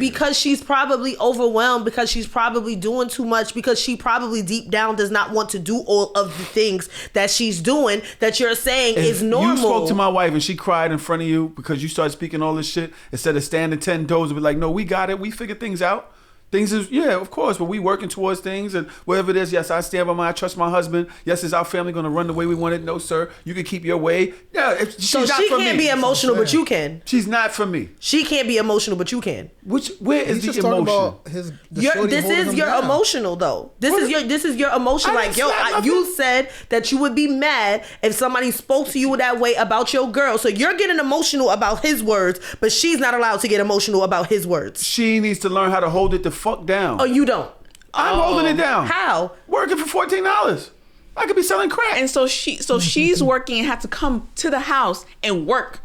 because she's probably overwhelmed, because she's probably doing too much, because she probably deep down does not want to do all of the things that she's doing that you're saying is normal. You spoke to my wife and she cried in front of you because you started speaking all this shit instead of standing 10 toes and be like, no, we got it. We figured things out. Things is, yeah, of course, but we working towards things and whatever it is. Yes, I stand by I trust my husband. Yes, is our family going to run the way we want it? No, sir. You can keep your way. Yeah, she's so not she for can't me. be emotional, but you can. She's not for me. She can't be emotional, but you can. Where is the emotion? About this is your emotional though. This is your emotion. Like, you said that you would be mad if somebody spoke to you that way about your girl. So you're getting emotional about his words, but she's not allowed to get emotional about his words. She needs to learn how to hold it the fuck down. Oh, you don't. I'm holding it down. How? Working for $14. I could be selling crack. And so she's working and had to come to the house and work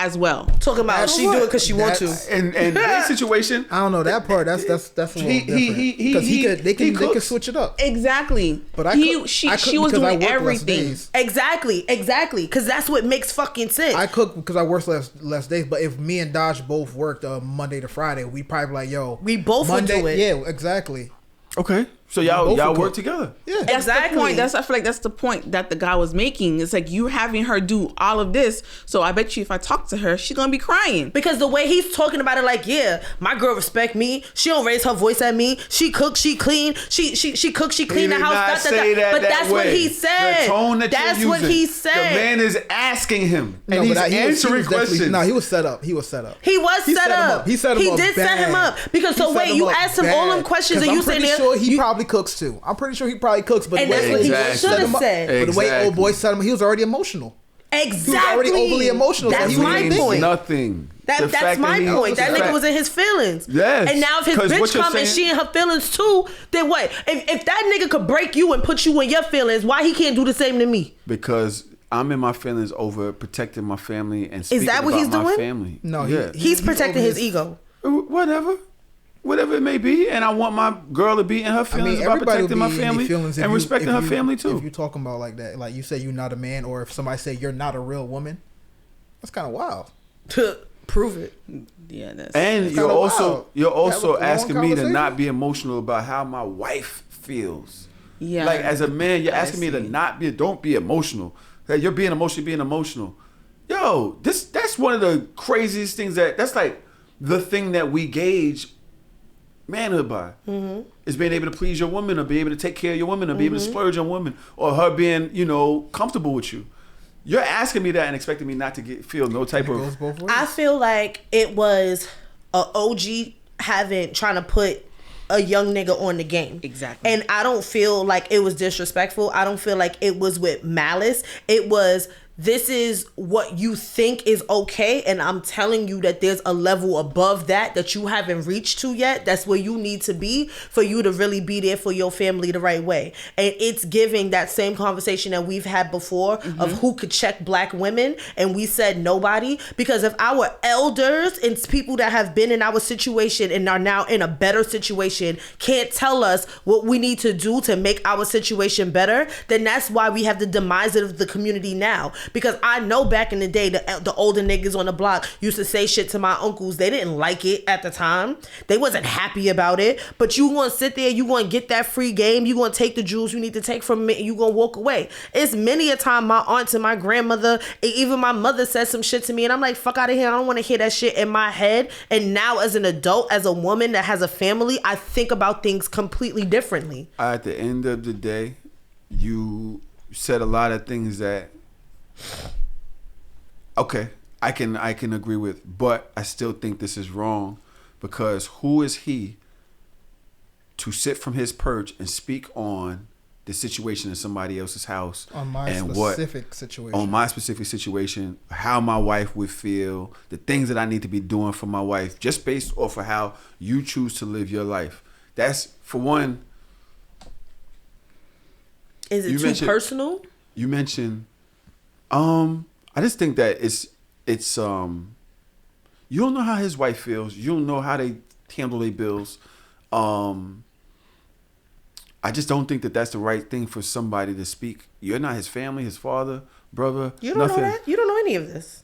as well. Talking about she do it because she want to. And this situation, I don't know that part. That's a little different. Because they can switch it up. Exactly. But she was doing everything. Exactly. Because that's what makes fucking sense. I cook because I work less days. But if me and Dodge both worked Monday to Friday, we probably like, yo, we both Monday, would do it. Yeah, exactly. Okay, so y'all work together. Yeah, that's the point. I feel like that's the point that the guy was making. It's like you having her do all of this. So I bet you if I talk to her, she's gonna be crying because the way he's talking about it, like, yeah, my girl respect me. She don't raise her voice at me. She cooks, she clean. She cooks, she clean the house. But that's what he said. The tone that that's you're what using. he said. The man is asking him, and he's answering questions. No, he was set up. He was set up. He set him up. He set him up. He did set him up because so wait, you asked him all them questions and you saying there. Sure he probably cooks too. I'm pretty sure he probably cooks, but and that's what he should have said. But the way old boy set him, he was already emotional. Exactly. He was already overly emotional. That's my point. Nothing. That's my point. That nigga was in his feelings. Yes. And now if his bitch come and she in her feelings too, then what? If that nigga could break you and put you in your feelings, why he can't do the same to me? Because I'm in my feelings over protecting my family and speaking about my family. No, he's protecting his ego. Whatever it may be, and I want my girl to be in her feelings about protecting my family and respecting her family too. If you're talking about like that, like you say you're not a man, or if somebody say you're not a real woman, that's kind of wild. Prove it. Yeah, that's. And you're also asking me to not be emotional about how my wife feels. Yeah. Like as a man, you're asking me to don't be emotional. That you're being emotional. Yo, that's one of the craziest things that's like the thing that we gauge manhood by is being able to please your woman or be able to take care of your woman or be able to splurge on woman or her being, comfortable with you. You're asking me that and expecting me not to feel no type of... I feel like it was a OG trying to put a young nigga on the game. Exactly. And I don't feel like it was disrespectful. I don't feel like it was with malice. It was... This is what you think is okay, and I'm telling you that there's a level above that you haven't reached to yet. That's where you need to be for you to really be there for your family the right way. And it's giving that same conversation that we've had before of who could check black women, and we said nobody. Because if our elders and people that have been in our situation and are now in a better situation can't tell us what we need to do to make our situation better, then that's why we have the demise of the community now. Because I know back in the day, the older niggas on the block used to say shit to my uncles. They didn't like it at the time. They wasn't happy about it. But you gonna sit there, you gonna get that free game, you gonna take the jewels you need to take from it, and you gonna walk away. It's many a time my aunts and my grandmother, and even my mother said some shit to me, and I'm like, fuck out of here. I don't want to hear that shit in my head. And now as an adult, as a woman that has a family, I think about things completely differently. At the end of the day, you said a lot of things that okay, I can agree with, but I still think this is wrong because who is he to sit from his perch and speak on the situation in somebody else's house on my specific situation, how my wife would feel, the things that I need to be doing for my wife, just based off of how you choose to live your life. That's for one. Is it too personal? You mentioned. I just think that it's you don't know how his wife feels. You don't know how they handle their bills. I just don't think that that's the right thing for somebody to speak. You're not his family, his father, brother. You don't know that? You don't know any of this.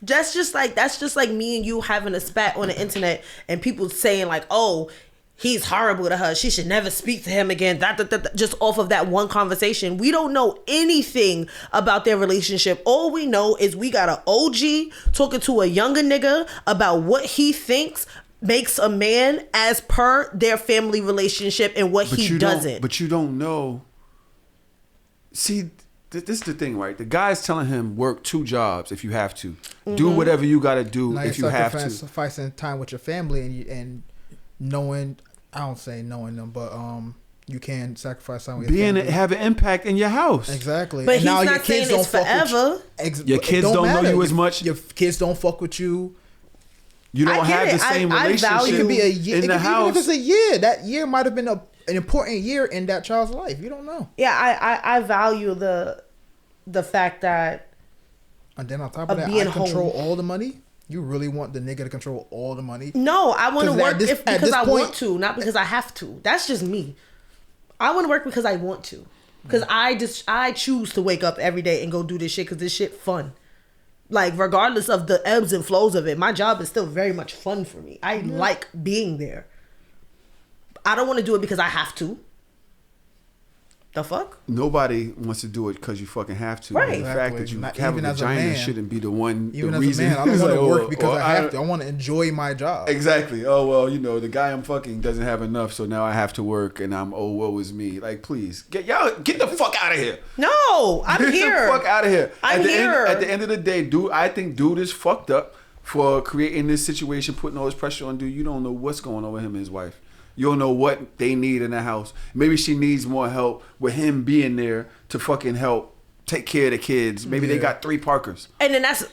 That's just like me and you having a spat on the internet and people saying like, oh, he's horrible to her. She should never speak to him again. Just off of that one conversation. We don't know anything about their relationship. All we know is we got an OG talking to a younger nigga about what he thinks makes a man as per their family relationship and what he doesn't. But you don't know. See, this is the thing, right? The guy's telling him work 2 jobs if you have to. Do whatever you got to do if you have to. Sacrificing time with your family and knowing, I don't say knowing them, but you can sacrifice time with your family. Have an impact in your house. Exactly. But and he's now not your kids saying it's forever. Your kids don't know you as much. Your kids don't fuck with you. You don't have the same relationship it could be a year, in the house. Even if it's a year, that year might have been an important year in that child's life. You don't know. Yeah, I value the fact that. And then on top of that, I control all the money. You really want the nigga to control all the money? No, I want to work because I want to, not because I have to. That's just me. I want to work because I want to. Because I choose to wake up every day and go do this shit because this shit fun. Like, regardless of the ebbs and flows of it, my job is still very much fun for me. I like being there. I don't want to do it because I have to. The fuck? Nobody wants to do it because you fucking have to. Right. The fact that you have a vagina shouldn't be the one. Even the as reason. a man, I don't want to work because I have to. I want to enjoy my job. Exactly. Oh, well, the guy I'm fucking doesn't have enough, so now I have to work, and woe is me. Like, please, get the fuck out of here. No, I'm here. Get the fuck out of here. I'm here. At the end of the day, I think dude is fucked up for creating this situation, putting all this pressure on dude. You don't know what's going on with him and his wife. You don't know what they need in the house. Maybe she needs more help with him being there to fucking help take care of the kids. Maybe they got 3 Parkers. And then that's...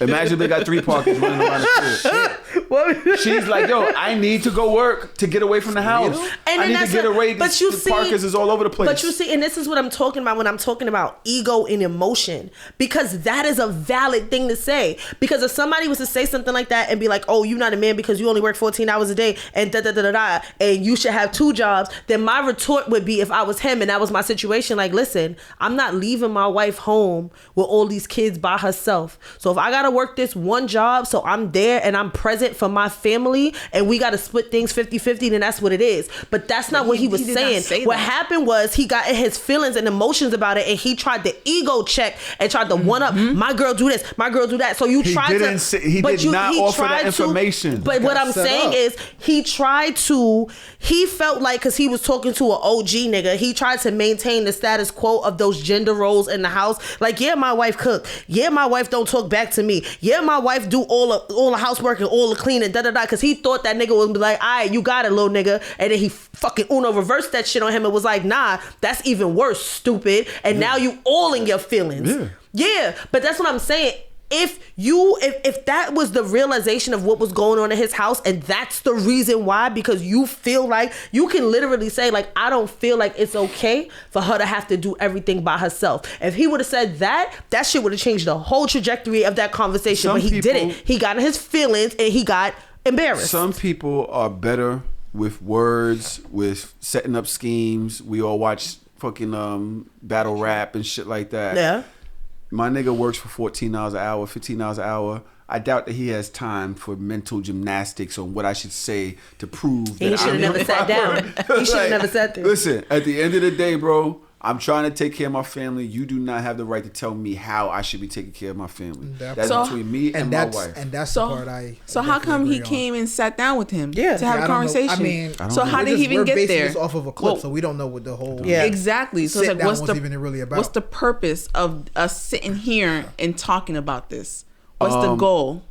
Imagine they got 3 Parkers running around the crib. She's like, yo, I need to go work to get away from the house. And I need to get away. But you see, Parkers is all over the place. But you see, and this is what I'm talking about when I'm talking about ego and emotion. Because that is a valid thing to say. Because if somebody was to say something like that and be like, oh, you're not a man because you only work 14 hours a day and da-da-da-da-da, and you should have 2 jobs, then my retort would be, if I was him and that was my situation, like, listen, I'm not leaving my wife home with all these kids by herself. So if I got to work this one job, so I'm there and I'm present for my family, and we got to split things 50-50, then that's what it is. But that's not what he was saying. What happened was he got in his feelings and emotions about it, and he tried to ego check and tried to one up. My girl do this, my girl do that. So you tried to. He did not offer that information. But what I'm saying is he tried to. He felt like, because he was talking to an OG nigga, he tried to maintain the status quo of those gender roles in the house. Like, yeah, my wife cook. Yeah, my wife don't talk back to me. Yeah, my wife do all the housework and all the cleaning, da-da-da, because he thought that nigga would be like, all right, you got it, little nigga. And then he fucking reversed that shit on him and was like, nah, that's even worse, stupid. And now you all in your feelings. Yeah, but that's what I'm saying. If that was the realization of what was going on in his house, and that's the reason why, because you feel like, you can literally say, like, I don't feel like it's okay for her to have to do everything by herself. If he would have said that shit would have changed the whole trajectory of that conversation. But he didn't. He got in his feelings and he got embarrassed. Some people are better with words, with setting up schemes. We all watch fucking battle rap and shit like that. Yeah. My nigga works for 14 hours an hour, 15 hours an hour. I doubt that he has time for mental gymnastics on what I should say to prove that he should have never sat down. He should have never sat there. Listen, at the end of the day, bro, I'm trying to take care of my family. You do not have the right to tell me how I should be taking care of my family. That's between me and my wife. And that's the part I. So how come he came and sat down with him to have a conversation? I mean, so how did he even get there? We're basing this off of a clip, so we don't know what the whole. Yeah, exactly. So it's like, what's really about? What's the purpose of us sitting here and talking about this? What's the goal?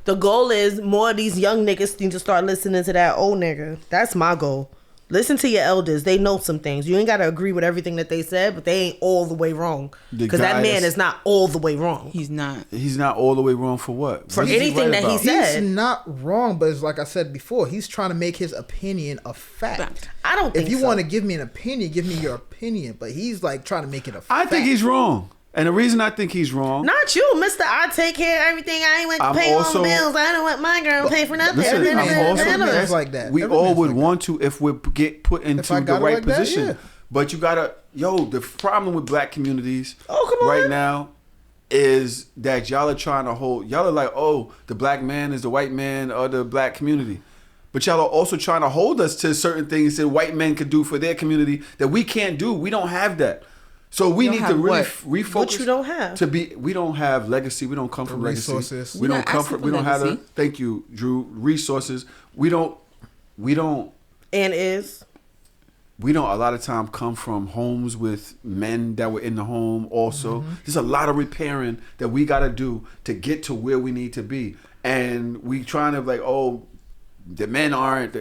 The goal is more of these young niggas need to start listening to that old nigga. That's my goal. Listen to your elders. They know some things. You ain't got to agree with everything that they said, but they ain't all the way wrong. Because that man is not all the way wrong. He's not. He's not all the way wrong for what? For anything that he said. He's not wrong, but it's like I said before, he's trying to make his opinion a fact. I don't think so. If you want to give me an opinion, give me your opinion. But he's like trying to make it a fact. I think he's wrong. And the reason I think he's wrong... Not you, Mr. I take care of everything. I ain't want to pay all the bills. I don't want my girl to pay for nothing. Listen, I'm also like that. We all would want to if we get put into the right position. That, yeah. But you gotta... the problem with black communities right now is that y'all are trying to hold... Y'all are like, oh, the black man is the white man of the black community. But y'all are also trying to hold us to certain things that white men could do for their community that we can't do. We don't have that. So we need to refocus. What you don't have. We don't have legacy. We don't come from resources. Legacy. We don't come from. We don't have the. Thank you, Drew. Resources. We don't. And is. We don't a lot of time come from homes with men that were in the home also. There's a lot of repairing that we got to do to get to where we need to be. And we trying to like, oh, the men aren't,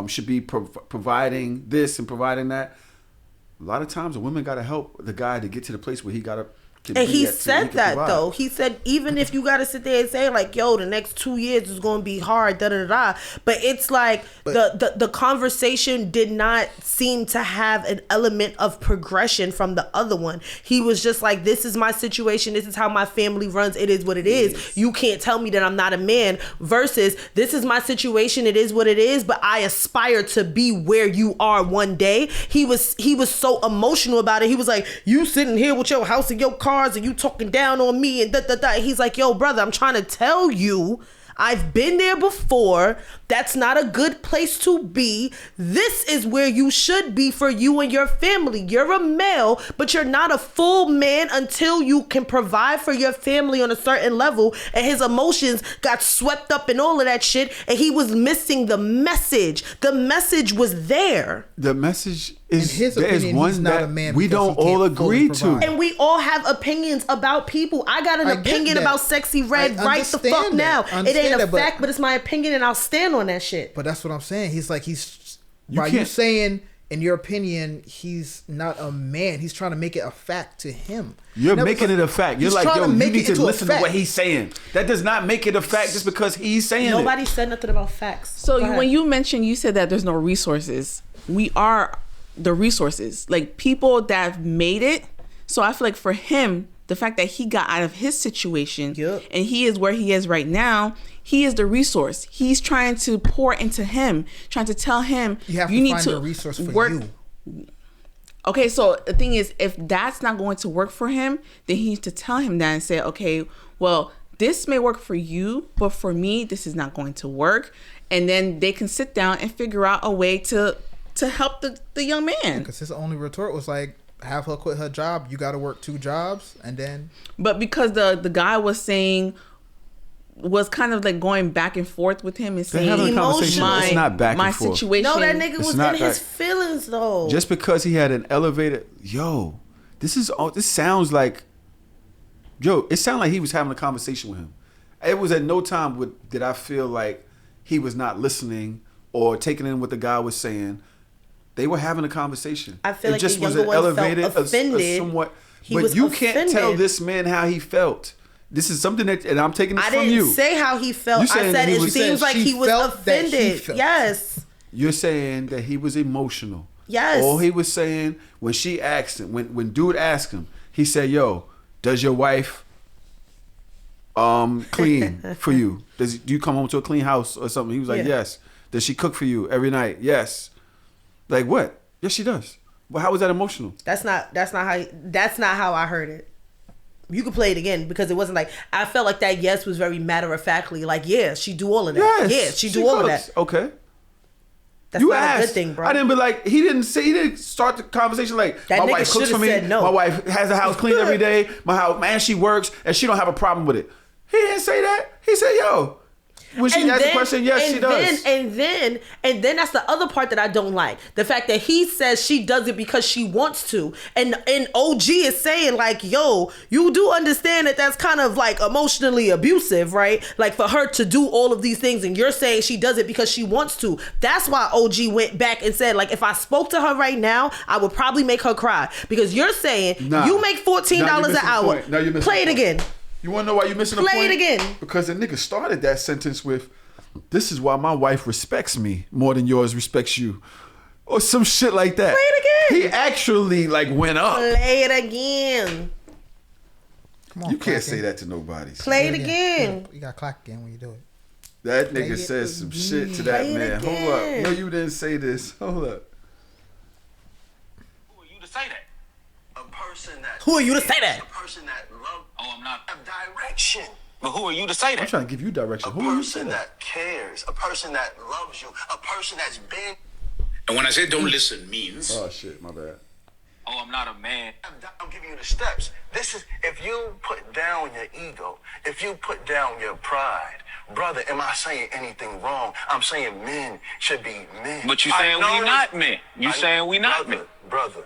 should be providing this and providing that. A lot of times the women got to help the guy to get to the place where he got to. And he said that though. He said even if you got to sit there and say like, yo, the next 2 years is going to be hard, da da da. But it's like the conversation did not seem to have an element of progression from the other one. He was just like, this is my situation. This is how my family runs. It is what it is. Yes. You can't tell me that I'm not a man. Versus this is my situation. It is what it is. But I aspire to be where you are one day. He was so emotional about it. He was like, you sitting here with your house and your car and you talking down on me and da da da. He's like, yo, brother, I'm trying to tell you, I've been there before. That's not a good place to be. This is where you should be for you and your family. You're a male, but you're not a full man until you can provide for your family on a certain level. And his emotions got swept up in all of that shit. And he was missing the message. The message was there. The message is, in his opinion, he's not a man we don't all agree to. And we all have opinions about people. I got an opinion about Sexy Red right the fuck now. It ain't a fact, but it's my opinion and I'll stand on that shit. But that's what I'm saying. He's like, by you saying, in your opinion, he's not a man. He's trying to make it a fact to him. You're making it a fact. You're like, yo, you need to listen to what he's saying. That does not make it a fact just because he's saying it. Nobody said nothing about facts. So when you mentioned, you said that there's no resources. We are the resources. Like people that have made it. So I feel like for him, the fact that he got out of his situation and he is where he is right now, he is the resource. He's trying to pour into him, trying to tell him you need to find a resource for work. You. Okay, so the thing is, if that's not going to work for him, then he needs to tell him that and say, okay, well, this may work for you, but for me, this is not going to work. And then they can sit down and figure out a way to help the young man. Because his only retort was like, have her quit her job. You got to work 2 jobs, and then. But because the guy was kind of like going back and forth with him and saying, it's not back and forth. Situation. No, that nigga was in his feelings though. Just because he had an elevated, this sounds like, it sounded like he was having a conversation with him. It was at no time did I feel like he was not listening or taking in what the guy was saying. They were having a conversation. I feel like the younger one felt offended. Somewhat, but you can't tell this man how he felt. This is something that, and I'm taking this from you. I didn't say how he felt. I said it seems like he was offended. Yes. You're saying that he was emotional. Yes. All he was saying when she asked him, when dude asked him, he said, "Yo, does your wife clean for you? Do you come home to a clean house or something?" He was like, "Yes." Does she cook for you every night? Yes. Like what? Yes, she does. Well, how was that emotional? That's not how I heard it. You could play it again because it wasn't like I felt like that. Yes, was very matter of factly. Like, yeah, she do all of that. Yes, she do all of that. Okay. That's not a good thing, bro. I didn't be like he didn't start the conversation like that my wife cooks for me. No. My wife has the house clean every day. My house, man, she works and she don't have a problem with it. He didn't say that. He said, "Yo." When she asked the question, yes, she does. And then that's the other part that I don't like. The fact that he says she does it because she wants to. And OG is saying like, yo, you do understand that that's kind of like emotionally abusive, right? Like for her to do all of these things and you're saying she does it because she wants to. That's why OG went back and said like, if I spoke to her right now, I would probably make her cry. Because you're saying you make $14 an hour. Play it again. You want to know why you're missing the point? Play it again. Because the nigga started that sentence with, "This is why my wife respects me more than yours respects you." Or some shit like that. Play it again. He actually like went up. Play it again. Come on, you can't say that to nobody. Play it again. You got to clap again when you do it. That nigga says some shit to that man. Hold up. No, you didn't say this. Hold up. Who are you to say that? A person that. Who are you to say that? A person that loves. Oh, I'm not. Direction. But who are you to say that? I'm trying to give you direction. Who are you to say that? Cares. A person that loves you. A person that's been. And when I say don't listen means. Oh shit, my bad. oh, I'm not a man. I'm giving you the steps. This is, if you put down your ego, if you put down your pride, brother, am I saying anything wrong? I'm saying men should be men. But you saying we not men. You saying we not men. Brother.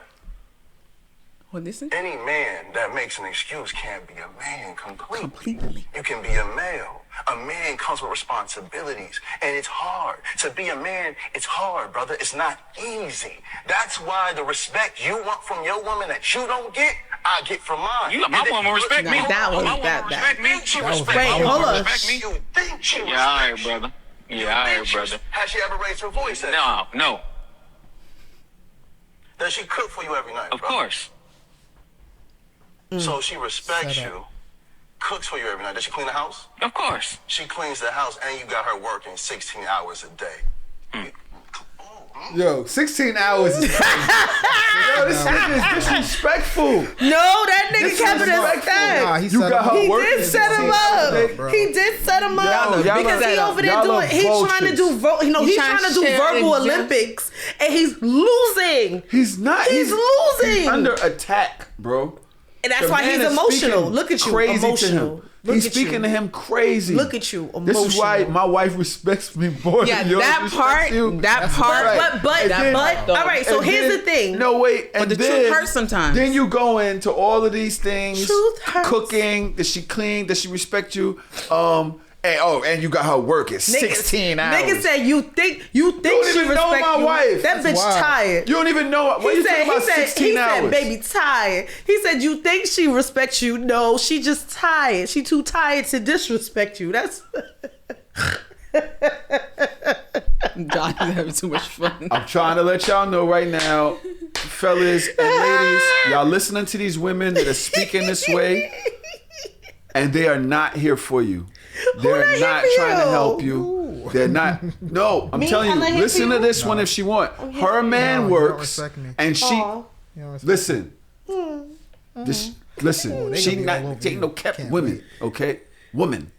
What listen? Any man that makes an excuse can't be a man completely. You can be a male. A man comes with responsibilities, and it's hard. To be a man, it's hard, brother. It's not easy. That's why the respect you want from your woman that you don't get, I get from mine. My woman respect me. That was that. Respect me. She respect me. Wait, hold on. Respect me. You think she Yeah, all right, brother. Yeah, all right, brother. Has she ever raised her voice at you? No. Does she cook for you every night, Of course. So she respects you, cooks for you every night. Does she clean the house? Of course. She cleans the house, and you got her working 16 hours a day. Yo, 16 hours is crazy. Yo, this nigga is disrespectful. No, that nigga kept it a stack. Nah, You got her He working did set him up. He did set him up y'all because he over there y'all doing. love He's trying to do. He's trying to do verbal Olympics, and he's losing. He's not. He's losing. He's under attack, bro. And that's The why man he's is emotional. speaking Look at you, crazy to emotional. him. Look He's at speaking you. to him crazy. Look at you, emotional. This is why my wife respects me more than yours that respects part. you. That part. right. But all right. So And here's then- the thing. No, wait. And the then, truth hurts sometimes. Then you go into all of these things. Truth hurts. Cooking. Does she clean? Does she respect you? And you got her working 16 hours. Nigga said you think she don't even know respect my you. wife. That That's bitch wild. tired. You don't even know. What you talking about 16 hours? He said, baby, tired. He said, you think she respects you? No, she just tired. She too tired to disrespect you. That's... John is having too much fun. I'm trying to let y'all know right now, fellas and ladies, y'all listening to these women that are speaking this way, and they are not here for you. They're not trying to help you. They're not. No, I'm telling you, listen to this one if she want. Her man works, and she listen. Listen. She ain't no kept women. Okay, woman.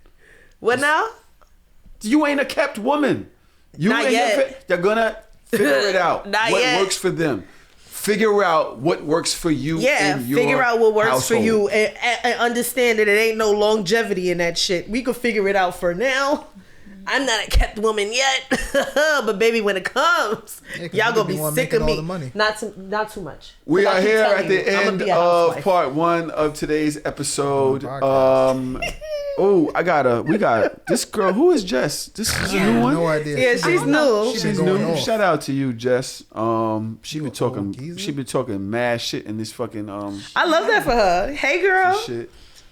What now? You ain't a kept woman. You Not ain't yet. They're gonna figure it out. Not what yet. works for them. Figure out what works for you. Yeah, in your figure out what works household. for you and understand that it ain't no longevity in that shit. We could figure it out for now. I'm not a kept woman yet, but baby, when it comes, y'all gonna be sick of me. Not too much. We are here at the I'm gonna end be a of housewife. part 1 of today's episode. We got this girl. Who is Jess? This is a new one. No idea. Yeah, she's new. She's new. Shout out to you, Jess. She been talking mad shit in this fucking I love that for her. Hey, girl. shit.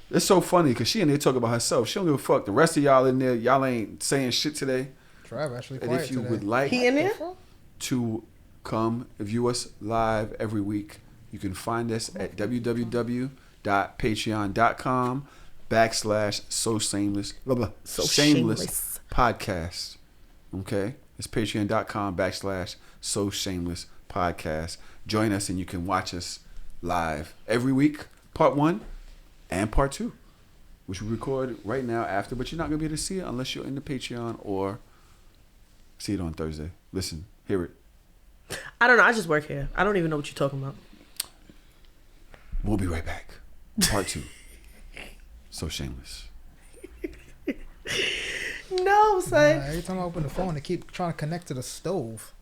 It's so funny because she in there talking about herself. She don't give a fuck. The rest of y'all in there, y'all ain't saying shit today. Trav actually And quiet if you today. would like He in there? to come view us live every week, you can find us at www.patreon.com/So Shameless Shameless Podcast. Okay? It's patreon.com/So Shameless Podcast. Join us and you can watch us live every week, part 1 and part 2, which we record right now after, but you're not going to be able to see it unless you're in the Patreon or see it on Thursday. Listen, hear it. I don't know. I just work here. I don't even know what you're talking about. We'll be right back. Part 2. So Shameless. No, son. Every time I open the phone, I keep trying to connect to the stove.